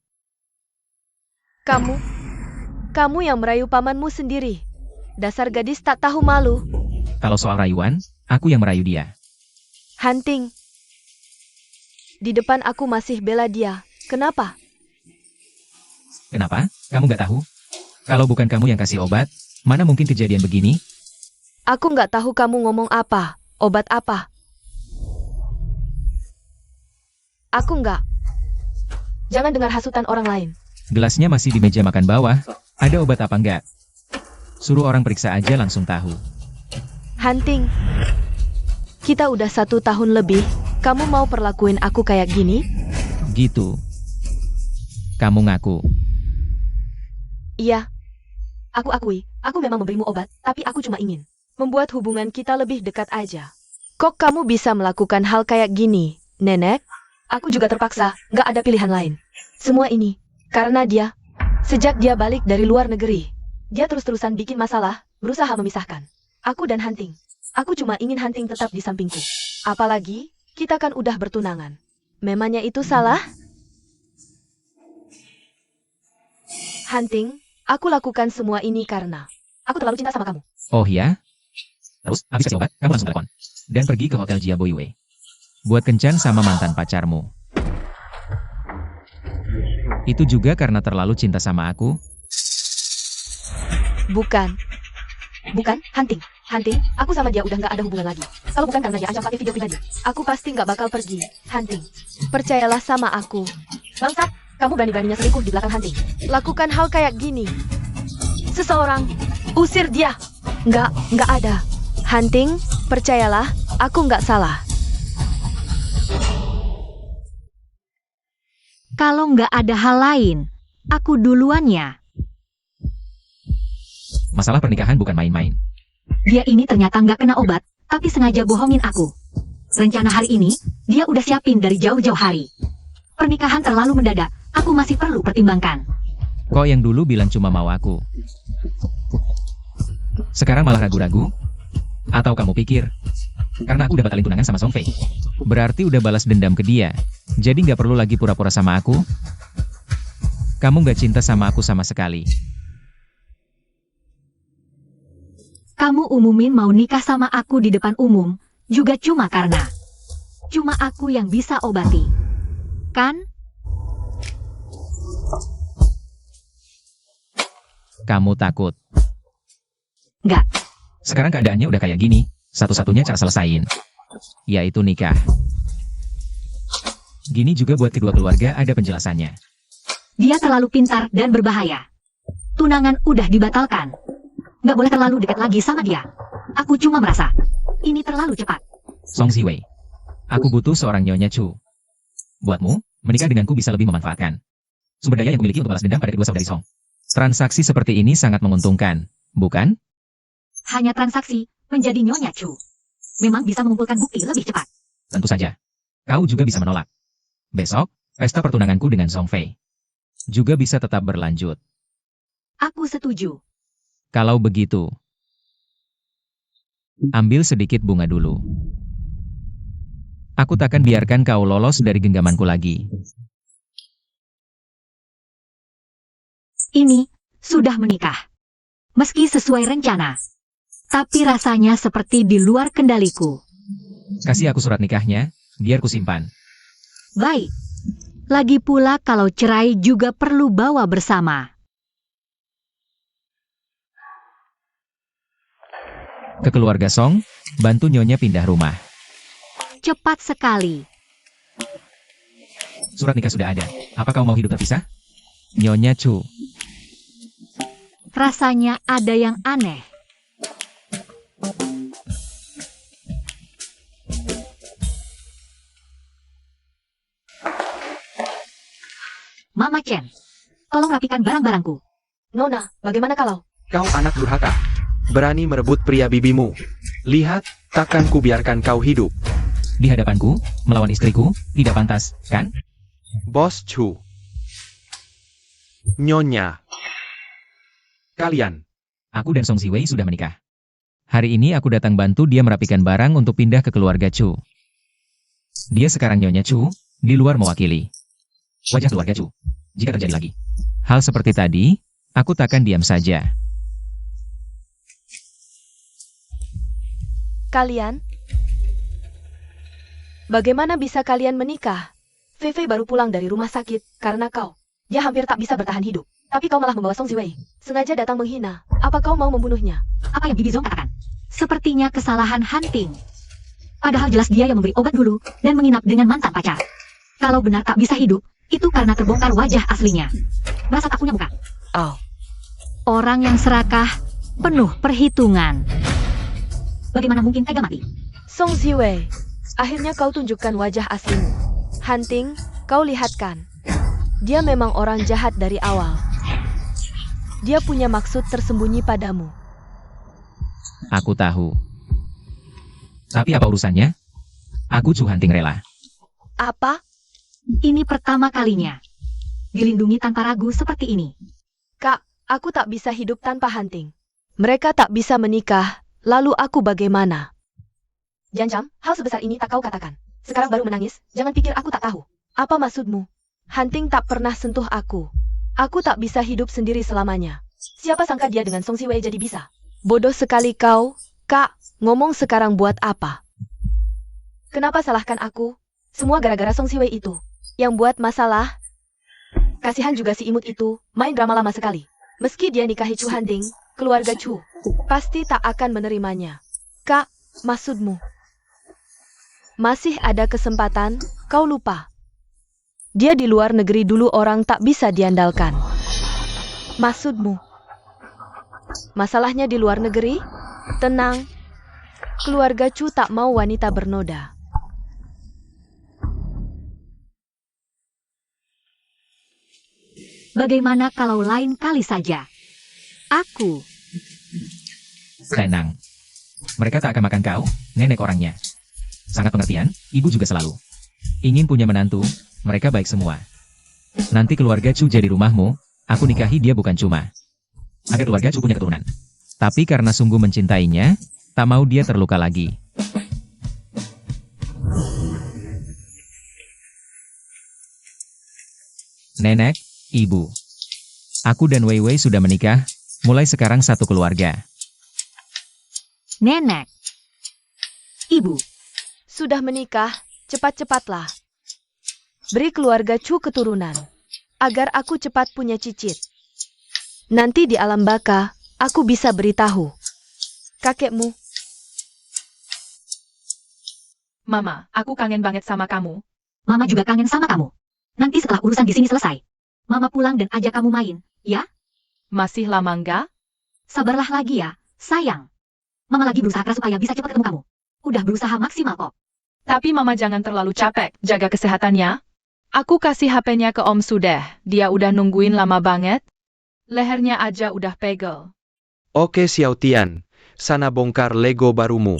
[SPEAKER 1] Kamu yang merayu pamanmu sendiri. Dasar gadis tak tahu malu.
[SPEAKER 3] Kalau soal rayuan, aku yang merayu dia.
[SPEAKER 1] Hunting. Di depan aku masih bela dia. Kenapa?
[SPEAKER 3] Kenapa? Kamu nggak tahu? Kalau bukan kamu yang kasih obat, mana mungkin kejadian begini?
[SPEAKER 1] Aku nggak tahu kamu ngomong apa. Obat apa? Aku nggak. Jangan dengar hasutan orang lain.
[SPEAKER 3] Gelasnya masih di meja makan bawah. Ada obat apa enggak? Suruh orang periksa aja langsung tahu.
[SPEAKER 1] Hunting. Kita udah 1 tahun lebih. Kamu mau perlakuin aku kayak gini?
[SPEAKER 3] Gitu. Kamu ngaku.
[SPEAKER 1] Iya. Aku akui, aku memang memberimu obat, tapi aku cuma ingin membuat hubungan kita lebih dekat aja. Kok kamu bisa melakukan hal kayak gini, Nenek? Aku juga terpaksa, nggak ada pilihan lain. Semua ini, karena dia. Sejak dia balik dari luar negeri, dia terus-terusan bikin masalah, berusaha memisahkan aku dan Hunting. Aku cuma ingin Hunting tetap di sampingku. Apalagi, kita kan udah bertunangan. Memangnya itu salah? Hunting, aku lakukan semua ini karena aku terlalu cinta sama kamu.
[SPEAKER 3] Oh ya? Terus, habis kasih obat, kamu langsung telepon. Dan pergi ke hotel Jia Boiwei. Buat kencan sama mantan pacarmu. Itu juga karena terlalu cinta sama aku?
[SPEAKER 1] Bukan, Hunting. Hunting, aku sama dia udah nggak ada hubungan lagi. Kalau bukan karena dia ancam pakai video pribadi, aku pasti nggak bakal pergi. Hunting, percayalah sama aku. Bangsat, kamu berani-beraninya selingkuh di belakang Hunting. Lakukan hal kayak gini. Seseorang, usir dia. Nggak ada. Hunting, percayalah, aku nggak salah.
[SPEAKER 4] Kalau nggak ada hal lain, aku duluan ya.
[SPEAKER 3] Masalah pernikahan bukan main-main.
[SPEAKER 4] Dia ini ternyata nggak kena obat, tapi sengaja bohongin aku. Rencana hari ini, dia udah siapin dari jauh-jauh hari. Pernikahan terlalu mendadak, aku masih perlu pertimbangkan.
[SPEAKER 3] Kok yang dulu bilang cuma mau aku? Sekarang malah ragu-ragu? Atau kamu pikir, karena aku udah batalin tunangan sama Zhongfei, berarti udah balas dendam ke dia, jadi nggak perlu lagi pura-pura sama aku? Kamu gak cinta sama aku sama sekali.
[SPEAKER 4] Kamu umumin mau nikah sama aku di depan umum, juga cuma aku yang bisa obati. Kan?
[SPEAKER 3] Kamu takut.
[SPEAKER 4] Nggak.
[SPEAKER 3] Sekarang keadaannya udah kayak gini, satu-satunya cara selesain, yaitu nikah. Gini juga buat kedua keluarga ada penjelasannya.
[SPEAKER 4] Dia terlalu pintar dan berbahaya. Tunangan udah dibatalkan. Nggak boleh terlalu dekat lagi sama dia. Aku cuma merasa, ini terlalu cepat.
[SPEAKER 3] Song Ziwei. Aku butuh seorang Nyonya Chu. Buatmu, menikah denganku bisa lebih memanfaatkan sumber daya yang kumiliki untuk balas dendam pada kedua saudari Song. Transaksi seperti ini sangat menguntungkan, bukan?
[SPEAKER 4] Hanya transaksi, menjadi Nyonya Chu. Memang bisa mengumpulkan bukti lebih cepat.
[SPEAKER 3] Tentu saja. Kau juga bisa menolak. Besok, pesta pertunanganku dengan Song Fei juga bisa tetap berlanjut.
[SPEAKER 4] Aku setuju.
[SPEAKER 3] Kalau begitu, ambil sedikit bunga dulu. Aku takkan biarkan kau lolos dari genggamanku lagi.
[SPEAKER 4] Ini sudah menikah. Meski sesuai rencana. Tapi rasanya seperti di luar kendaliku.
[SPEAKER 3] Kasih aku surat nikahnya, biar ku simpan.
[SPEAKER 4] Baik. Lagi pula kalau cerai juga perlu bawa bersama.
[SPEAKER 3] Ke keluarga Song, bantu Nyonya pindah rumah.
[SPEAKER 4] Cepat sekali.
[SPEAKER 3] Surat nikah sudah ada. Apa kau mau hidup terpisah? Nyonya Chu.
[SPEAKER 4] Rasanya ada yang aneh. Mama Chen, tolong rapikan barang-barangku.
[SPEAKER 1] Nona, bagaimana kalau?
[SPEAKER 2] Kau anak durhaka. Berani merebut pria bibimu. Lihat, takkan kubiarkan kau hidup.
[SPEAKER 3] Di hadapanku, melawan istriku, tidak pantas, kan?
[SPEAKER 2] Bos Chu. Nyonya. Kalian.
[SPEAKER 3] Aku dan Song Ziwei sudah menikah. Hari ini aku datang bantu dia merapikan barang untuk pindah ke keluarga Chu. Dia sekarang Nyonya Chu, di luar mewakili wajah keluarga Chu. Jika terjadi lagi hal seperti tadi, aku takkan diam saja.
[SPEAKER 1] Kalian? Bagaimana bisa kalian menikah? Fei baru pulang dari rumah sakit karena kau. Dia hampir tak bisa bertahan hidup. Tapi kau malah membawa Song Ziwei. Sengaja datang menghina. Apa kau mau membunuhnya?
[SPEAKER 4] Apa yang Bibi Zong katakan? Sepertinya kesalahan hunting. Padahal jelas dia yang memberi obat dulu dan menginap dengan mantan pacar. Kalau benar tak bisa hidup, itu karena terbongkar wajah aslinya. Rasa tak punya muka.
[SPEAKER 1] Oh.
[SPEAKER 4] Orang yang serakah, penuh perhitungan. Bagaimana mungkin tega mati?
[SPEAKER 1] Song Ziwei, akhirnya kau tunjukkan wajah aslimu. Hunting, kau lihatkan. Dia memang orang jahat dari awal. Dia punya maksud tersembunyi padamu.
[SPEAKER 3] Aku tahu. Tapi apa urusannya? Aku Chu Hunting rela.
[SPEAKER 1] Apa?
[SPEAKER 4] Ini pertama kalinya. Dilindungi tanpa ragu seperti ini.
[SPEAKER 1] Kak, aku tak bisa hidup tanpa Hunting. Mereka tak bisa menikah, lalu aku bagaimana? Janjam, hal sebesar ini tak kau katakan. Sekarang baru menangis, jangan pikir aku tak tahu. Apa maksudmu? Hunting tak pernah sentuh aku. Aku tak bisa hidup sendiri selamanya. Siapa sangka dia dengan Song Ziwei jadi bisa? Bodoh sekali kau. Kak, ngomong sekarang buat apa? Kenapa salahkan aku? Semua gara-gara Song Ziwei itu. Yang buat masalah. Kasihan juga si imut itu, main drama lama sekali. Meski dia nikahi Chu Hunting, keluarga Chu pasti tak akan menerimanya. Kak, maksudmu? Masih ada kesempatan, kau lupa. Dia di luar negeri dulu orang tak bisa diandalkan. Maksudmu? Masalahnya di luar negeri? Tenang. Keluarga Chu tak mau wanita bernoda.
[SPEAKER 4] Bagaimana kalau lain kali saja? Aku.
[SPEAKER 3] Tenang. Mereka tak akan makan kau, nenek orangnya. Sangat pengertian, ibu juga selalu ingin punya menantu, mereka baik semua. Nanti keluarga Chu jadi rumahmu, aku nikahi dia bukan cuma agar keluarga Chu punya keturunan. Tapi karena sungguh mencintainya, tak mau dia terluka lagi. Nenek, ibu, Aku dan Wei Wei sudah menikah, mulai sekarang satu keluarga.
[SPEAKER 4] Nenek. Ibu.
[SPEAKER 1] Sudah menikah, cepat-cepatlah. Beri keluarga Chu keturunan, agar aku cepat punya cicit. Nanti di alam baka, aku bisa beritahu. Kakekmu.
[SPEAKER 5] Mama, aku kangen banget sama kamu.
[SPEAKER 4] Mama juga kangen sama kamu. Nanti setelah urusan di sini selesai, Mama pulang dan ajak kamu main, ya?
[SPEAKER 5] Masih lama enggak?
[SPEAKER 4] Sabarlah lagi ya, sayang. Mama lagi berusaha keras supaya bisa cepat ketemu kamu. Udah berusaha maksimal kok.
[SPEAKER 5] Tapi Mama jangan terlalu capek, jaga kesehatannya. Aku kasih HP-nya ke Om sudah, dia udah nungguin lama banget. Lehernya aja udah pegel.
[SPEAKER 2] Oke Xiao Tian, sana bongkar Lego barumu.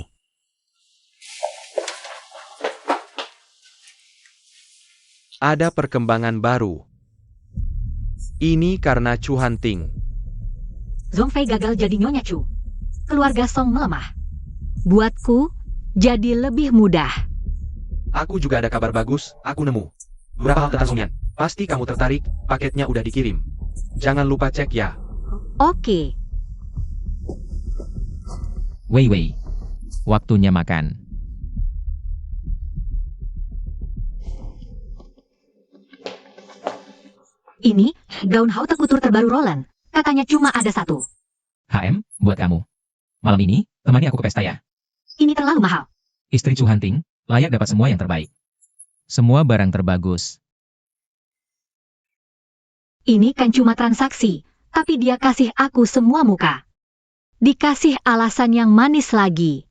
[SPEAKER 2] Ada perkembangan baru. Ini karena Chu Hanting.
[SPEAKER 4] Zhong Fei gagal jadi Nyonya Chu. Keluarga Song melemah. Buatku, jadi lebih mudah.
[SPEAKER 2] Aku juga ada kabar bagus, aku nemu. Berapa hal tentang Song Yan? Pasti kamu tertarik, paketnya udah dikirim. Jangan lupa cek ya.
[SPEAKER 4] Oke.
[SPEAKER 3] Wei Wei, waktunya makan.
[SPEAKER 4] Ini, gaun haute couture terbaru Roland. Katanya cuma ada satu.
[SPEAKER 3] HM, buat kamu. Malam ini, temani aku ke pesta ya.
[SPEAKER 4] Ini terlalu mahal.
[SPEAKER 3] Istri Chu Hanting, layak dapat semua yang terbaik. Semua barang terbagus.
[SPEAKER 4] Ini kan cuma transaksi, tapi dia kasih aku semua muka. Dikasih alasan yang manis lagi.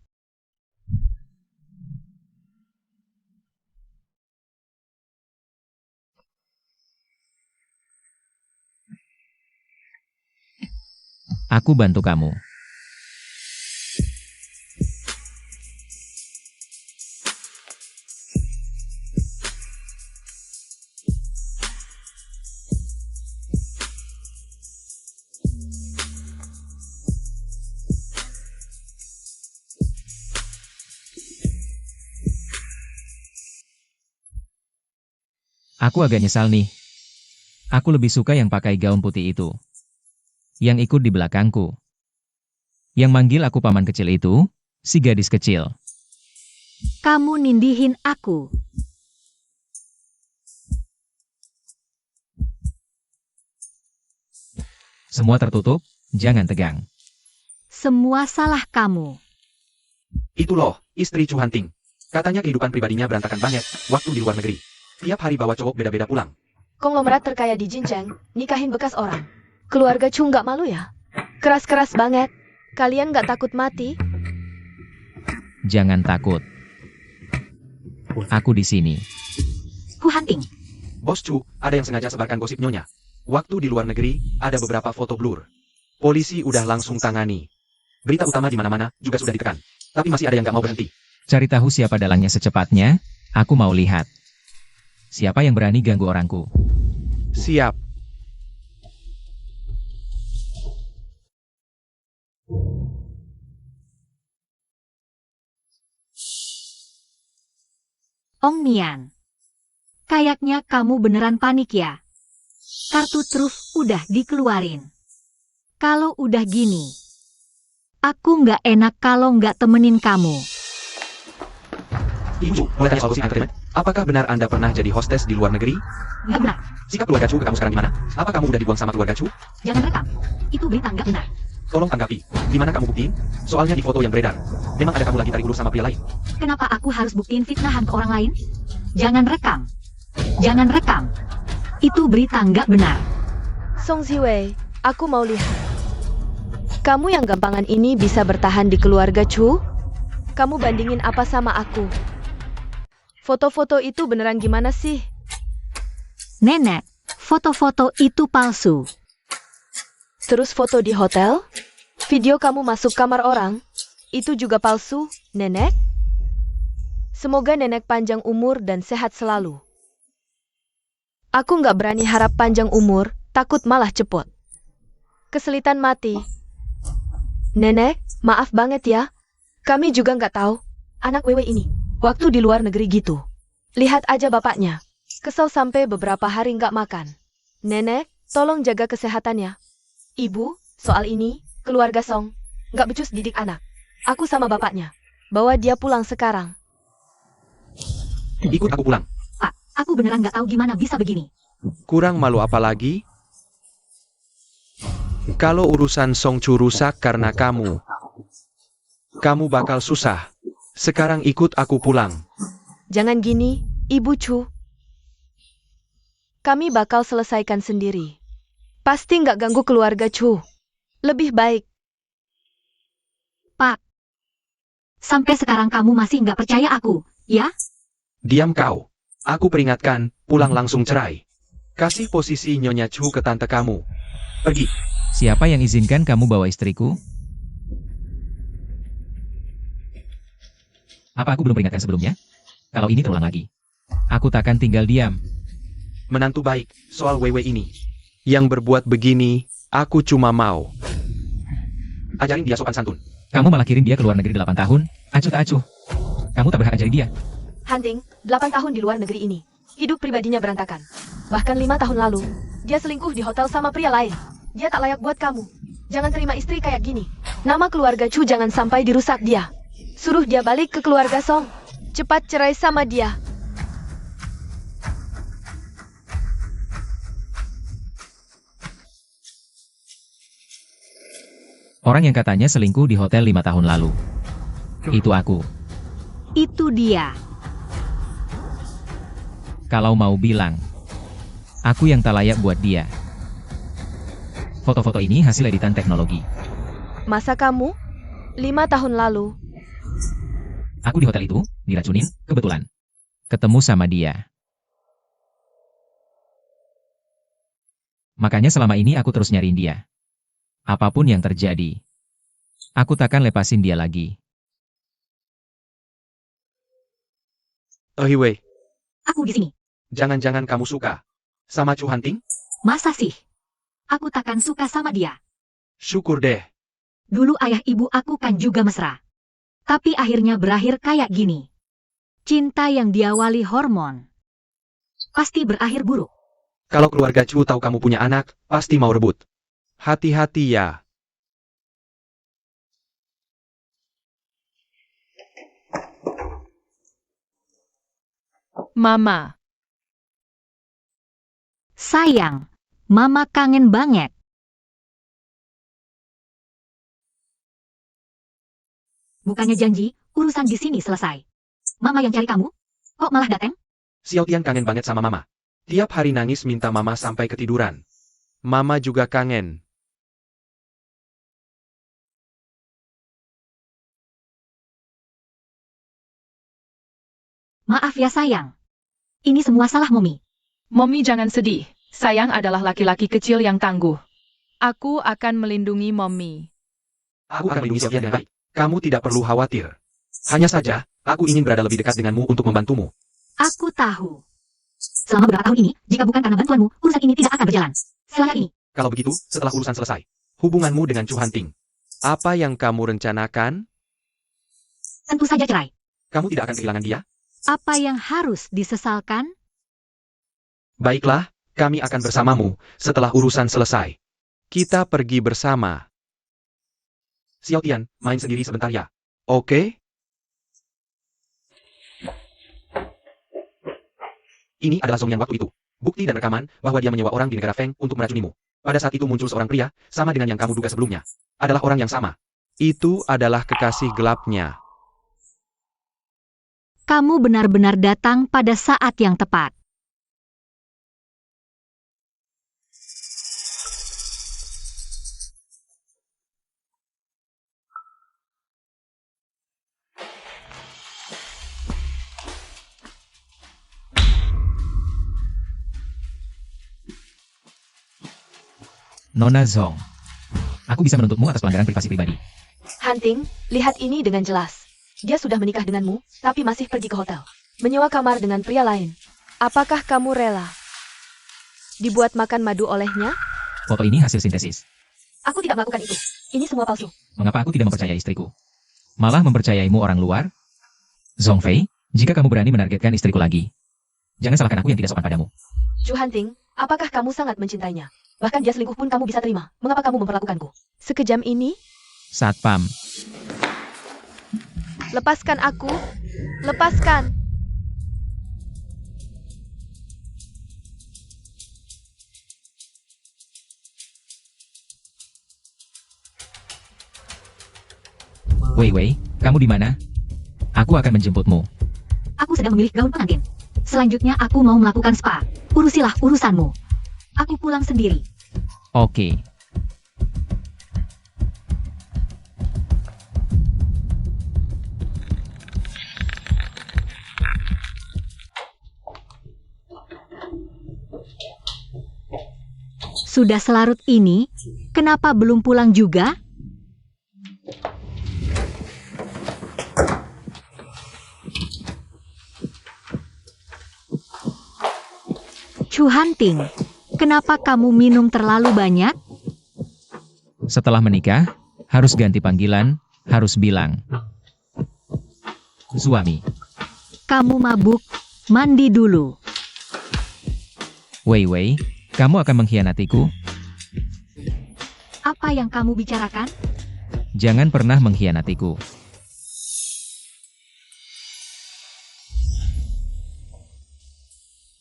[SPEAKER 3] Aku bantu kamu. Aku agak nyesal nih. Aku lebih suka yang pakai gaun putih itu. Yang ikut di belakangku. Yang manggil aku paman kecil itu, si gadis kecil.
[SPEAKER 4] Kamu nindihin aku.
[SPEAKER 3] Semua tertutup, jangan tegang.
[SPEAKER 4] Semua salah kamu.
[SPEAKER 2] Itu loh, istri Chu Hanting. Katanya kehidupan pribadinya berantakan banget, waktu di luar negeri. Tiap hari bawa cowok beda-beda pulang.
[SPEAKER 1] Konglomerat terkaya di Jincheng, nikahin bekas orang. Keluarga Chu nggak malu ya? Keras-keras banget. Kalian nggak takut mati?
[SPEAKER 3] Jangan takut. Aku di sini.
[SPEAKER 4] Hu Hanting.
[SPEAKER 2] Bos Chu, ada yang sengaja sebarkan gosip nyonya. Waktu di luar negeri, ada beberapa foto blur. Polisi udah langsung tangani. Berita utama di mana-mana juga sudah ditekan. Tapi masih ada yang nggak mau berhenti.
[SPEAKER 3] Cari tahu siapa dalangnya secepatnya, aku mau lihat. Siapa yang berani ganggu orangku?
[SPEAKER 2] Siap.
[SPEAKER 4] Ong Nian. Kayaknya kamu beneran panik ya. Kartu truf udah dikeluarin. Kalau udah gini, aku nggak enak kalau nggak temenin kamu.
[SPEAKER 2] Ibu Chu, boleh tanya soal gosip entertainment? Apakah benar Anda pernah jadi hostes di luar negeri?
[SPEAKER 4] Nggak benar.
[SPEAKER 2] Sikap keluarga Chu ke kamu sekarang gimana? Apa kamu udah dibuang sama keluarga Chu?
[SPEAKER 4] Jangan rekam. Itu berita nggak benar.
[SPEAKER 2] Tolong tanggapi. Gimana kamu buktiin? Soalnya di foto yang beredar, memang ada kamu lagi tarik ulur sama pria lain.
[SPEAKER 4] Kenapa aku harus buktiin fitnahan ke orang lain? Jangan rekam. Jangan rekam. Itu berita nggak benar.
[SPEAKER 1] Song Ziwei, aku mau lihat. Kamu yang gampangan ini bisa bertahan di keluarga Chu? Kamu bandingin apa sama aku? Foto-foto itu beneran gimana sih?
[SPEAKER 4] Nenek, foto-foto itu palsu.
[SPEAKER 1] Terus foto di hotel? Video kamu masuk kamar orang? Itu juga palsu, Nenek? Semoga Nenek panjang umur dan sehat selalu. Aku nggak berani harap panjang umur, takut malah cepot. Keselitan mati. Nenek, maaf banget ya. Kami juga nggak tahu, anak Wewe ini, waktu di luar negeri gitu. Lihat aja bapaknya, kesel sampai beberapa hari nggak makan. Nenek, Tolong jaga kesehatannya. Ibu, soal ini, keluarga Song, nggak becus didik anak. Aku sama bapaknya. Bawa dia pulang sekarang.
[SPEAKER 2] Ikut aku pulang.
[SPEAKER 4] Pak, aku beneran nggak tahu gimana bisa begini.
[SPEAKER 2] Kurang malu apa lagi? Kalau urusan Song Chu rusak karena kamu bakal susah. Sekarang ikut aku pulang.
[SPEAKER 1] Jangan gini, Ibu Chu. Kami bakal selesaikan sendiri. Pasti nggak ganggu keluarga Chu. Lebih baik.
[SPEAKER 4] Pak, sampai sekarang kamu masih nggak percaya aku, ya?
[SPEAKER 2] Diam kau. Aku peringatkan, pulang langsung cerai. Kasih posisi Nyonya Chu ke tante kamu. Pergi.
[SPEAKER 3] Siapa yang izinkan kamu bawa istriku? Apa aku belum peringatkan sebelumnya? Kalau ini terulang lagi, aku takkan tinggal diam.
[SPEAKER 2] Menantu baik, soal Wewe ini. Yang berbuat begini, aku cuma mau ajarin dia sopan santun.
[SPEAKER 3] Kamu malah kirim dia ke luar negeri 8 tahun? Acuh tak acuh. Kamu tak berhak ajarin dia.
[SPEAKER 1] Hunting, 8 tahun di luar negeri ini. Hidup pribadinya berantakan. Bahkan 5 tahun lalu, dia selingkuh di hotel sama pria lain. Dia tak layak buat kamu. Jangan terima istri kayak gini. Nama keluarga Chu jangan sampai dirusak dia. Suruh dia balik ke keluarga Song. Cepat cerai sama dia.
[SPEAKER 3] Orang yang katanya selingkuh di hotel 5 tahun lalu. Itu aku.
[SPEAKER 4] Itu dia.
[SPEAKER 3] Kalau mau bilang, aku yang tak layak buat dia. Foto-foto ini hasil editan teknologi.
[SPEAKER 1] Masa kamu? 5 tahun lalu.
[SPEAKER 3] Aku di hotel itu, diracunin, kebetulan. Ketemu sama dia. Makanya selama ini aku terus nyariin dia. Apapun yang terjadi, aku takkan lepasin dia lagi.
[SPEAKER 2] Wei,
[SPEAKER 4] Aku di sini.
[SPEAKER 2] jangan-jangan kamu suka sama Chu Hunting?
[SPEAKER 4] Masa sih? Aku takkan suka sama dia.
[SPEAKER 2] Syukur deh.
[SPEAKER 4] Dulu ayah ibu aku kan juga mesra. Tapi akhirnya berakhir kayak gini. Cinta yang diawali hormon pasti berakhir buruk.
[SPEAKER 2] Kalau keluarga Chu tahu kamu punya anak, pasti mau rebut. Hati-hati ya.
[SPEAKER 5] Mama,
[SPEAKER 4] Sayang, Mama kangen banget. Bukannya janji, urusan di sini selesai. Mama yang cari kamu? Kok malah datang?
[SPEAKER 2] Xiao Tian kangen banget sama Mama. Tiap hari nangis minta Mama sampai ketiduran. Mama juga kangen.
[SPEAKER 4] Maaf ya sayang. Ini semua salah Mommy.
[SPEAKER 5] Mommy jangan sedih. Sayang adalah laki-laki kecil yang tangguh. Aku akan melindungi Mommy.
[SPEAKER 2] Aku akan melindungi Xiao Tian dengan baik. Kamu tidak perlu khawatir. Hanya saja, aku ingin berada lebih dekat denganmu untuk membantumu.
[SPEAKER 4] Aku tahu. Selama beberapa tahun ini, jika bukan karena bantuanmu, urusan ini tidak akan berjalan. Selama ini,
[SPEAKER 2] Kalau begitu, setelah urusan selesai, hubunganmu dengan Chu Hunting. Apa yang kamu rencanakan?
[SPEAKER 4] tentu saja cerai.
[SPEAKER 2] Kamu tidak akan kehilangan dia?
[SPEAKER 4] Apa yang harus disesalkan?
[SPEAKER 2] Baiklah, kami akan bersamamu setelah urusan selesai. Kita pergi bersama. Xiao Tian, main sendiri sebentar ya. Oke? Ini adalah Song yang waktu itu. Bukti dan rekaman bahwa dia menyewa orang di negara Feng untuk meracunimu. Pada saat itu muncul seorang pria, sama dengan yang kamu duga sebelumnya. Adalah orang yang sama. Itu adalah kekasih gelapnya.
[SPEAKER 4] Kamu benar-benar datang pada saat yang tepat.
[SPEAKER 3] Nona Zong, aku bisa menuntutmu atas pelanggaran privasi pribadi.
[SPEAKER 1] Hunting, lihat ini dengan jelas. Dia sudah menikah denganmu, tapi masih pergi ke hotel. Menyewa kamar dengan pria lain. Apakah kamu rela dibuat makan madu olehnya?
[SPEAKER 3] Foto ini hasil sintesis.
[SPEAKER 1] Aku tidak melakukan itu. Ini semua palsu.
[SPEAKER 3] Mengapa aku tidak mempercayai istriku? Malah mempercayaimu orang luar? Zong Fei, jika kamu berani menargetkan istriku lagi, jangan salahkan aku yang tidak sopan padamu.
[SPEAKER 1] Chu Hunting, apakah kamu sangat mencintainya? Bahkan dia selingkuh pun kamu bisa terima. Mengapa kamu memperlakukanku sekejam ini?
[SPEAKER 3] Satpam.
[SPEAKER 1] Lepaskan aku. Lepaskan.
[SPEAKER 3] Wei, kamu di mana? Aku akan menjemputmu.
[SPEAKER 4] Aku sedang memilih gaun pengantin. Selanjutnya aku mau melakukan spa. Urusilah urusanmu. Aku pulang sendiri.
[SPEAKER 3] Oke.
[SPEAKER 4] Sudah selarut ini, kenapa belum pulang juga? Chu Hanting, kenapa kamu minum terlalu banyak?
[SPEAKER 3] Setelah menikah, harus ganti panggilan, harus bilang. Suami.
[SPEAKER 4] Kamu mabuk, mandi dulu.
[SPEAKER 3] Wei, kamu akan mengkhianatiku?
[SPEAKER 4] Apa yang kamu bicarakan?
[SPEAKER 3] Jangan pernah mengkhianatiku.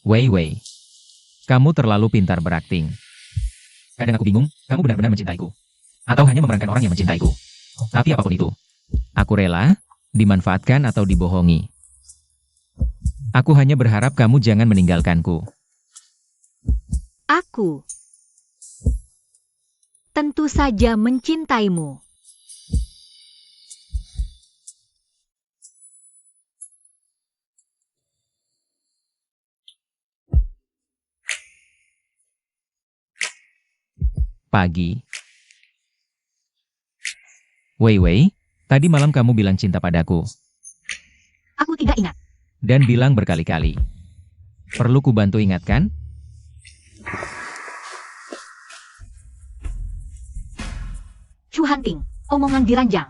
[SPEAKER 3] Wei, kamu terlalu pintar berakting. Kadang aku bingung, kamu benar-benar mencintaiku. Atau hanya memerankan orang yang mencintaiku. Tapi apapun itu, aku rela, dimanfaatkan atau dibohongi. Aku hanya berharap kamu jangan meninggalkanku.
[SPEAKER 4] Aku tentu saja mencintaimu.
[SPEAKER 3] Pagi. Wei, tadi malam kamu bilang cinta padaku.
[SPEAKER 4] Aku tidak ingat.
[SPEAKER 3] Dan bilang berkali-kali. Perlu ku bantu ingatkan?
[SPEAKER 4] Chu Hanting, omongan diranjang.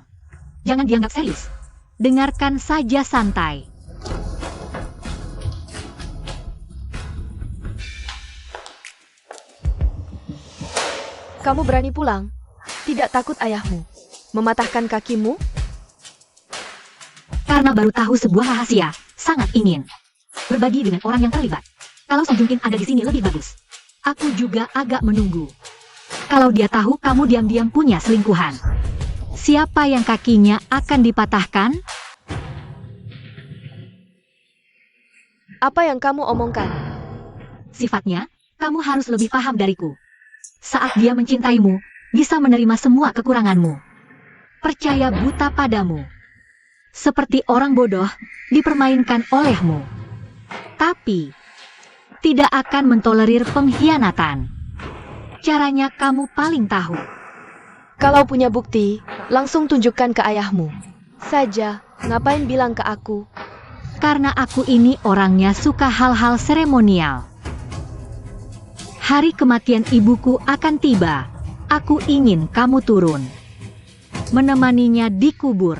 [SPEAKER 4] Jangan dianggap serius. Dengarkan saja santai.
[SPEAKER 1] Kamu berani pulang? Tidak takut ayahmu mematahkan kakimu?
[SPEAKER 4] Karena baru tahu sebuah rahasia, sangat ingin berbagi dengan orang yang terlibat. Kalau Song Joong Kin ada di sini lebih bagus. Aku juga agak menunggu. Kalau dia tahu kamu diam-diam punya selingkuhan, siapa yang kakinya akan dipatahkan?
[SPEAKER 1] Apa yang kamu omongkan?
[SPEAKER 4] Sifatnya, kamu harus lebih paham dariku. Saat dia mencintaimu, bisa menerima semua kekuranganmu. Percaya buta padamu. Seperti orang bodoh, dipermainkan olehmu. Tapi, tidak akan mentolerir pengkhianatan. Caranya kamu paling tahu.
[SPEAKER 1] Kalau punya bukti, langsung tunjukkan ke ayahmu. Saja, ngapain bilang ke aku?
[SPEAKER 4] Karena aku ini orangnya suka hal-hal seremonial. Hari kematian ibuku akan tiba. Aku ingin kamu turun. Menemaninya di kubur.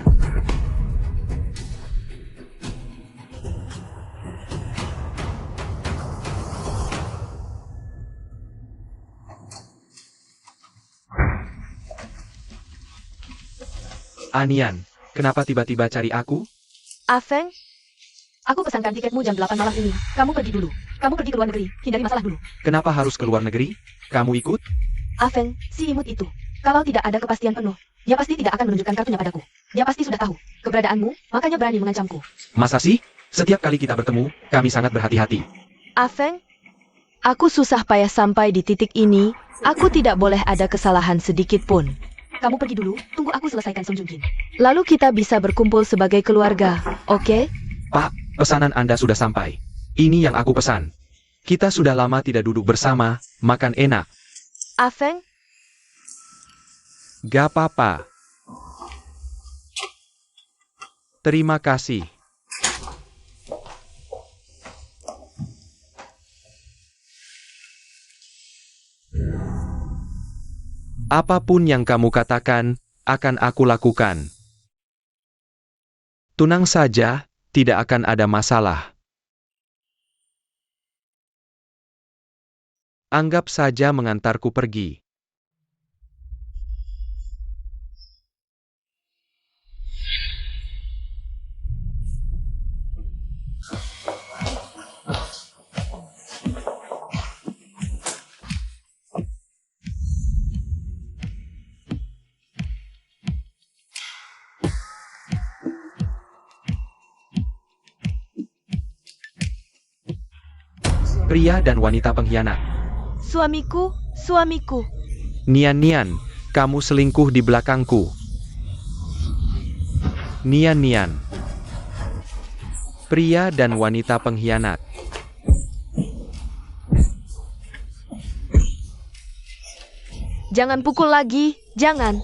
[SPEAKER 2] Anian, kenapa tiba-tiba cari aku?
[SPEAKER 1] Afeng? Aku pesankan tiketmu jam 8 malam ini. Kamu pergi dulu. Kamu pergi ke luar negeri. Hindari masalah dulu.
[SPEAKER 2] Kenapa harus ke luar negeri? Kamu ikut?
[SPEAKER 1] Afeng, si imut itu. Kalau tidak ada kepastian penuh, dia pasti tidak akan menunjukkan kartunya padaku. Dia pasti sudah tahu keberadaanmu, makanya berani mengancamku.
[SPEAKER 2] Masa sih? Setiap kali kita bertemu, kami sangat berhati-hati.
[SPEAKER 1] Afeng, aku susah payah sampai di titik ini. Aku tidak boleh ada kesalahan sedikit pun. Kamu pergi dulu, tunggu aku selesaikan Song Joong Kin. Lalu kita bisa berkumpul sebagai keluarga, oke?
[SPEAKER 2] Pak, pesanan Anda sudah sampai. Ini yang aku pesan. Kita sudah lama tidak duduk bersama, makan enak.
[SPEAKER 1] Afeng,
[SPEAKER 2] Gak apa-apa. Terima kasih. Apapun yang kamu katakan, akan aku lakukan. Tenang saja, tidak akan ada masalah. Anggap saja mengantarku pergi. Pria dan wanita pengkhianat.
[SPEAKER 1] Suamiku, suamiku.
[SPEAKER 2] Nian-Nian, kamu selingkuh di belakangku. Nian-Nian. Pria dan wanita pengkhianat.
[SPEAKER 1] Jangan pukul lagi, jangan.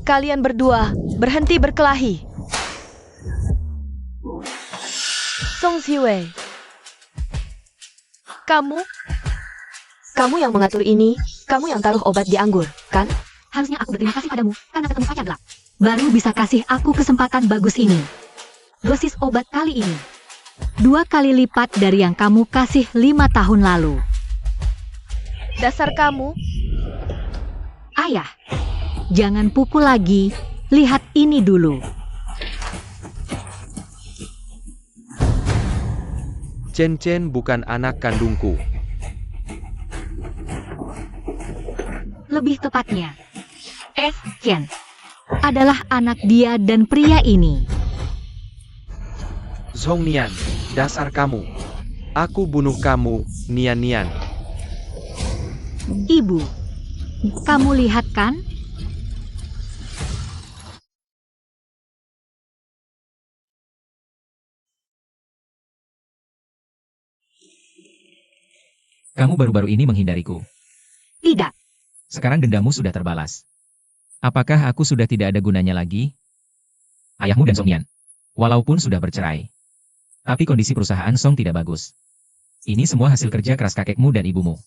[SPEAKER 1] Kalian berdua, berhenti berkelahi. Song Ziwei. Kamu yang mengatur ini, kamu yang taruh obat di anggur, kan?
[SPEAKER 4] Harusnya aku berterima kasih padamu karena ketemu pacar gelap. Baru bisa kasih aku kesempatan bagus ini. Dosis obat kali ini 2 kali lipat dari yang kamu kasih 5 tahun lalu.
[SPEAKER 1] Dasar kamu,
[SPEAKER 4] Ayah, jangan pukul lagi. Lihat ini dulu.
[SPEAKER 2] Chen-Chen bukan anak kandungku.
[SPEAKER 4] Lebih tepatnya, Chen adalah anak dia dan pria ini.
[SPEAKER 2] Zhong Nian, dasar kamu. Aku bunuh kamu, Nian-Nian.
[SPEAKER 4] Ibu, kamu lihat kan?
[SPEAKER 3] Kamu baru-baru ini menghindariku.
[SPEAKER 4] Tidak.
[SPEAKER 3] Sekarang dendammu sudah terbalas. Apakah aku sudah tidak ada gunanya lagi? Ayahmu dan Song Yan, walaupun sudah bercerai, tapi kondisi perusahaan Song tidak bagus. Ini semua hasil kerja keras kakekmu dan ibumu.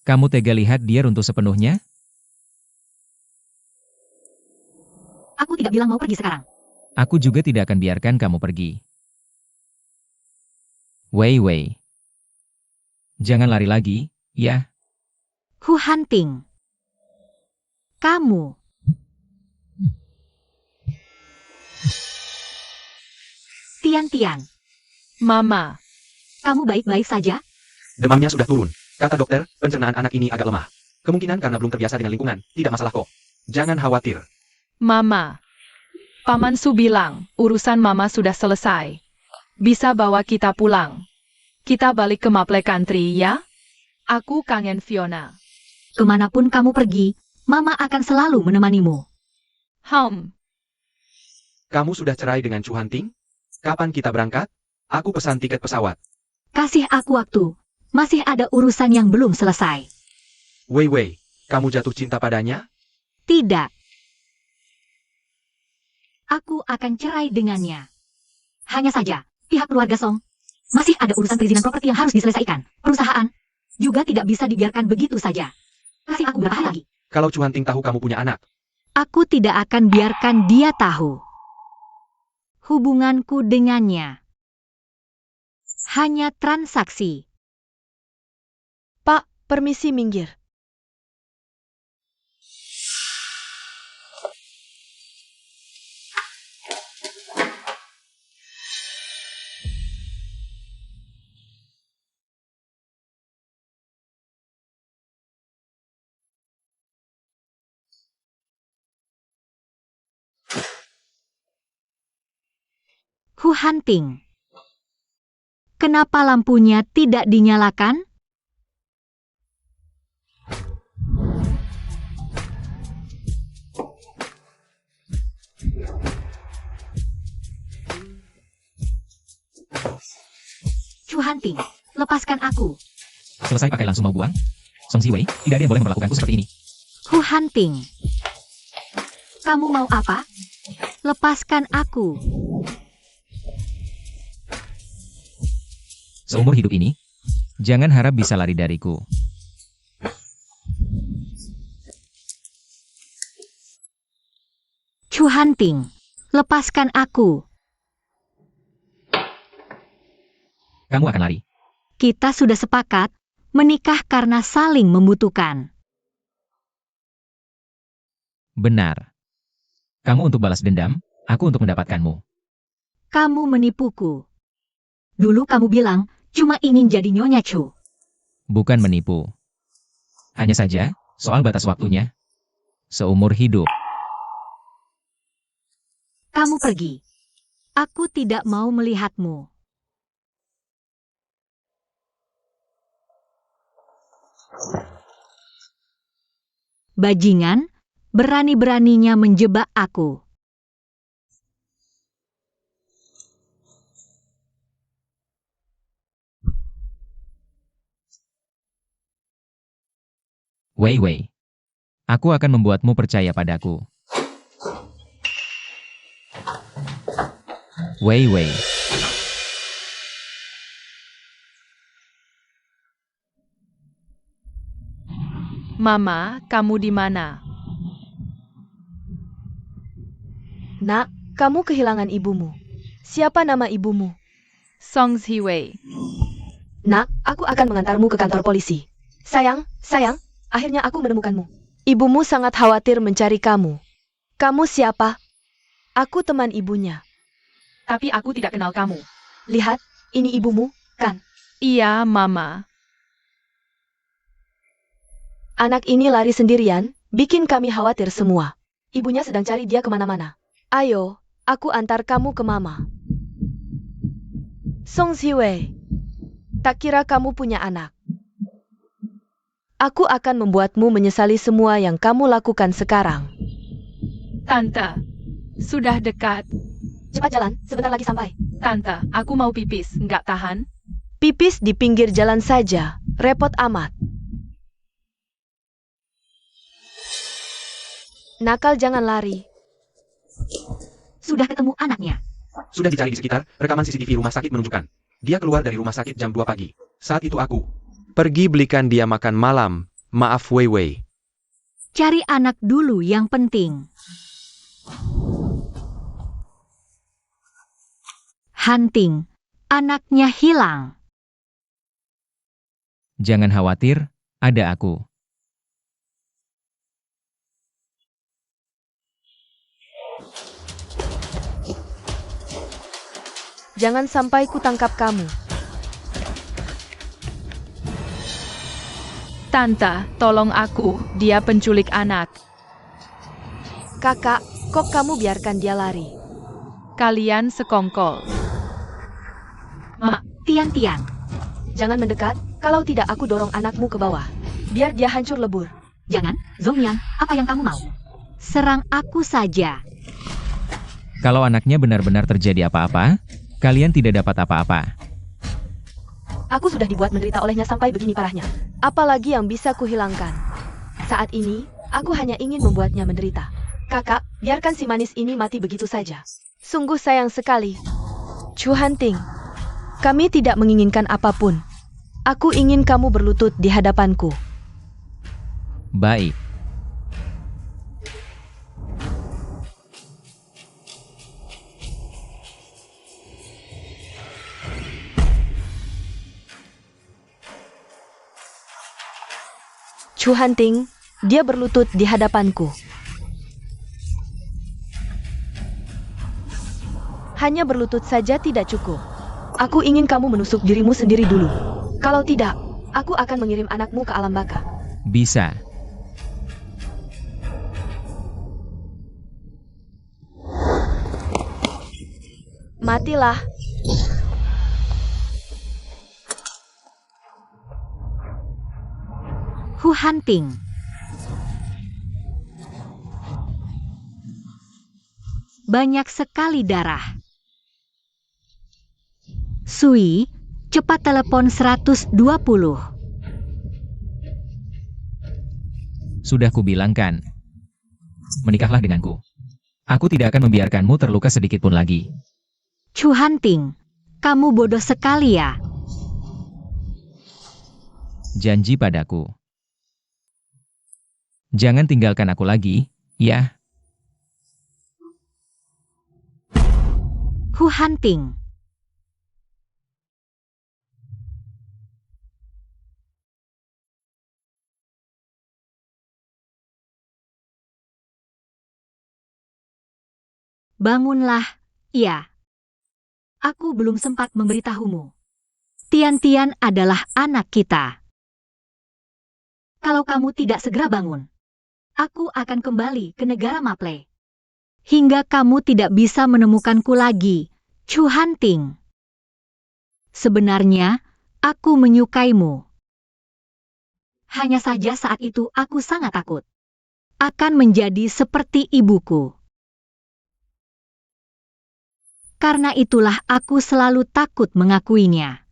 [SPEAKER 3] Kamu tega lihat dia runtuh sepenuhnya?
[SPEAKER 4] Aku tidak bilang mau pergi sekarang.
[SPEAKER 3] Aku juga tidak akan biarkan kamu pergi. Wei Wei. Jangan lari lagi, ya.
[SPEAKER 4] Hu Hanting. Kamu. Tian-Tian,
[SPEAKER 5] Mama,
[SPEAKER 4] kamu baik-baik saja?
[SPEAKER 2] Demamnya sudah turun. Kata dokter, pencernaan anak ini agak lemah. Kemungkinan karena belum terbiasa dengan lingkungan, tidak masalah kok. Jangan khawatir.
[SPEAKER 5] Mama. Paman Su bilang, urusan Mama sudah selesai. Bisa bawa kita pulang. Kita balik ke Maple Country, ya? Aku kangen Fiona.
[SPEAKER 4] Kemanapun kamu pergi, Mama akan selalu menemanimu.
[SPEAKER 2] Kamu sudah cerai dengan Chu Hanting? Kapan kita berangkat? Aku pesan tiket pesawat.
[SPEAKER 4] Kasih aku waktu. Masih ada urusan yang belum selesai.
[SPEAKER 2] Wei Wei, kamu jatuh cinta padanya?
[SPEAKER 4] Tidak. Aku akan cerai dengannya. Hanya saja, pihak keluarga Song masih ada urusan perizinan properti yang harus diselesaikan. Perusahaan juga tidak bisa dibiarkan begitu saja. Kasih aku berapa hari lagi.
[SPEAKER 2] Kalau Chu Hanting tahu kamu punya anak,
[SPEAKER 4] Aku tidak akan biarkan dia tahu hubunganku dengannya. Hanya transaksi.
[SPEAKER 1] Pak, permisi minggir.
[SPEAKER 4] Hu Hanting. Kenapa lampunya tidak dinyalakan? Chu Hanting, lepaskan aku.
[SPEAKER 3] Selesai pakai langsung mau buang? Song Ziwei, tidak ada yang boleh memperlakukanku seperti ini.
[SPEAKER 4] Hu Hanting. Kamu mau apa? Lepaskan aku.
[SPEAKER 3] Seumur hidup ini, jangan harap bisa lari dariku.
[SPEAKER 4] Chu Hanting, lepaskan aku.
[SPEAKER 3] Kamu akan lari.
[SPEAKER 4] Kita sudah sepakat, menikah karena saling membutuhkan.
[SPEAKER 3] Benar. Kamu untuk balas dendam, aku untuk mendapatkanmu.
[SPEAKER 4] Kamu menipuku. Dulu kamu bilang, cuma ingin jadi Nyonya Chu.
[SPEAKER 3] Bukan menipu. Hanya saja, soal batas waktunya. Seumur hidup.
[SPEAKER 4] Kamu pergi. Aku tidak mau melihatmu. Bajingan, berani-beraninya menjebak aku.
[SPEAKER 3] Wei Wei. Aku akan membuatmu percaya padaku. Wei Wei.
[SPEAKER 5] Mama, kamu di mana?
[SPEAKER 1] Nak, kamu kehilangan ibumu. Siapa nama ibumu?
[SPEAKER 5] Song Ziwei.
[SPEAKER 1] Nak, aku akan mengantarmu ke kantor polisi. Sayang, akhirnya aku menemukanmu. Ibumu sangat khawatir mencari kamu. Kamu siapa? Aku teman ibunya.
[SPEAKER 5] Tapi aku tidak kenal kamu.
[SPEAKER 1] Lihat, ini ibumu, kan?
[SPEAKER 5] Iya, Mama.
[SPEAKER 1] Anak ini lari sendirian, bikin kami khawatir semua. Ibunya sedang cari dia kemana-mana. Ayo, aku antar kamu ke Mama. Song Ziwei, tak kira kamu punya anak. Aku akan membuatmu menyesali semua yang kamu lakukan sekarang.
[SPEAKER 5] Tante, sudah dekat.
[SPEAKER 1] Cepat jalan, sebentar lagi sampai.
[SPEAKER 5] Tante, aku mau pipis, nggak tahan.
[SPEAKER 1] Pipis di pinggir jalan saja, repot amat. Nakal jangan lari.
[SPEAKER 4] Sudah ketemu anaknya.
[SPEAKER 2] Sudah dicari di sekitar, rekaman CCTV rumah sakit menunjukkan. Dia keluar dari rumah sakit jam 2 pagi. Saat itu aku pergi belikan dia makan malam. Maaf Wei Wei.
[SPEAKER 4] Cari anak dulu yang penting. Hunting. Anaknya hilang.
[SPEAKER 3] Jangan khawatir, ada aku.
[SPEAKER 1] Jangan sampai ku tangkap kamu.
[SPEAKER 5] Tante, tolong aku, dia penculik anak.
[SPEAKER 1] Kakak, kok kamu biarkan dia lari?
[SPEAKER 5] Kalian sekongkol.
[SPEAKER 4] Tian-tian.
[SPEAKER 1] Jangan mendekat, kalau tidak aku dorong anakmu ke bawah. Biar dia hancur lebur.
[SPEAKER 4] Jangan, Zongyang, apa yang kamu mau? Serang aku saja.
[SPEAKER 3] Kalau anaknya benar-benar terjadi apa-apa, kalian tidak dapat apa-apa.
[SPEAKER 1] Aku sudah dibuat menderita olehnya sampai begini parahnya. Apalagi yang bisa kuhilangkan. Saat ini, aku hanya ingin membuatnya menderita. Kakak, biarkan si manis ini mati begitu saja. Sungguh sayang sekali. Chu Hunting, kami tidak menginginkan apapun. Aku ingin kamu berlutut di hadapanku.
[SPEAKER 3] Baik.
[SPEAKER 1] Chu Hunting, dia berlutut di hadapanku. Hanya berlutut saja tidak cukup. Aku ingin kamu menusuk dirimu sendiri dulu. Kalau tidak, aku akan mengirim anakmu ke alam baka.
[SPEAKER 3] Bisa.
[SPEAKER 1] Matilah.
[SPEAKER 4] Hu Hunting. Banyak sekali darah. Sui, cepat telepon 120.
[SPEAKER 3] Sudah kubilangkan. Menikahlah denganku. Aku tidak akan membiarkanmu terluka sedikit pun lagi.
[SPEAKER 4] Chu Hunting, kamu bodoh sekali ya.
[SPEAKER 3] Janji padaku. Jangan tinggalkan aku lagi, ya.
[SPEAKER 4] Hu Hunting. Bangunlah, iya. Aku belum sempat memberitahumu. Tian-Tian adalah anak kita. Kalau kamu tidak segera bangun, aku akan kembali ke negara Maple. Hingga kamu tidak bisa menemukanku lagi, Chu Hanting. Sebenarnya, aku menyukaimu. Hanya saja saat itu aku sangat takut akan menjadi seperti ibuku. Karena itulah aku selalu takut mengakuinya.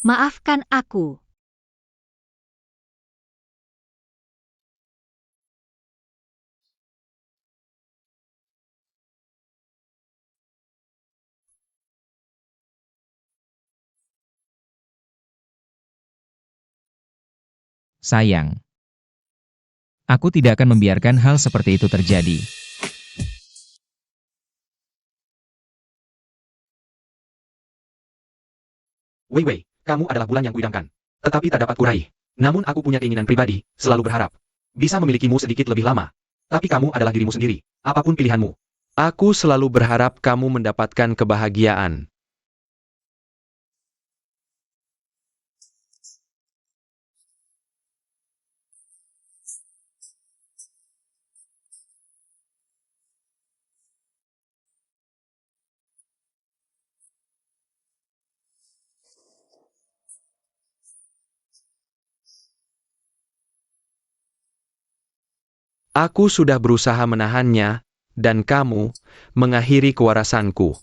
[SPEAKER 4] Maafkan aku.
[SPEAKER 3] Sayang. Aku tidak akan membiarkan hal seperti itu terjadi.
[SPEAKER 2] Wei Wei, kamu adalah bulan yang kuidamkan. Tetapi tak dapat kuraih. Namun aku punya keinginan pribadi, selalu berharap bisa memilikimu sedikit lebih lama. Tapi kamu adalah dirimu sendiri, apapun pilihanmu. Aku selalu berharap kamu mendapatkan kebahagiaan. Aku sudah berusaha menahannya, dan kamu mengakhiri kewarasanku.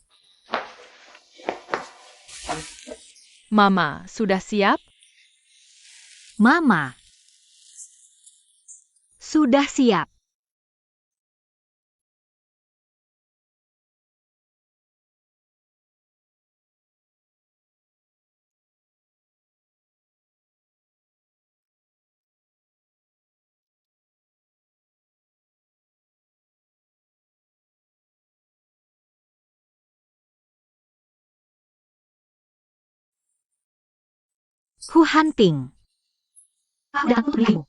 [SPEAKER 5] Mama, sudah siap?
[SPEAKER 4] Mama. Sudah siap. Hu Hanting. Udah aku tuh dirimu.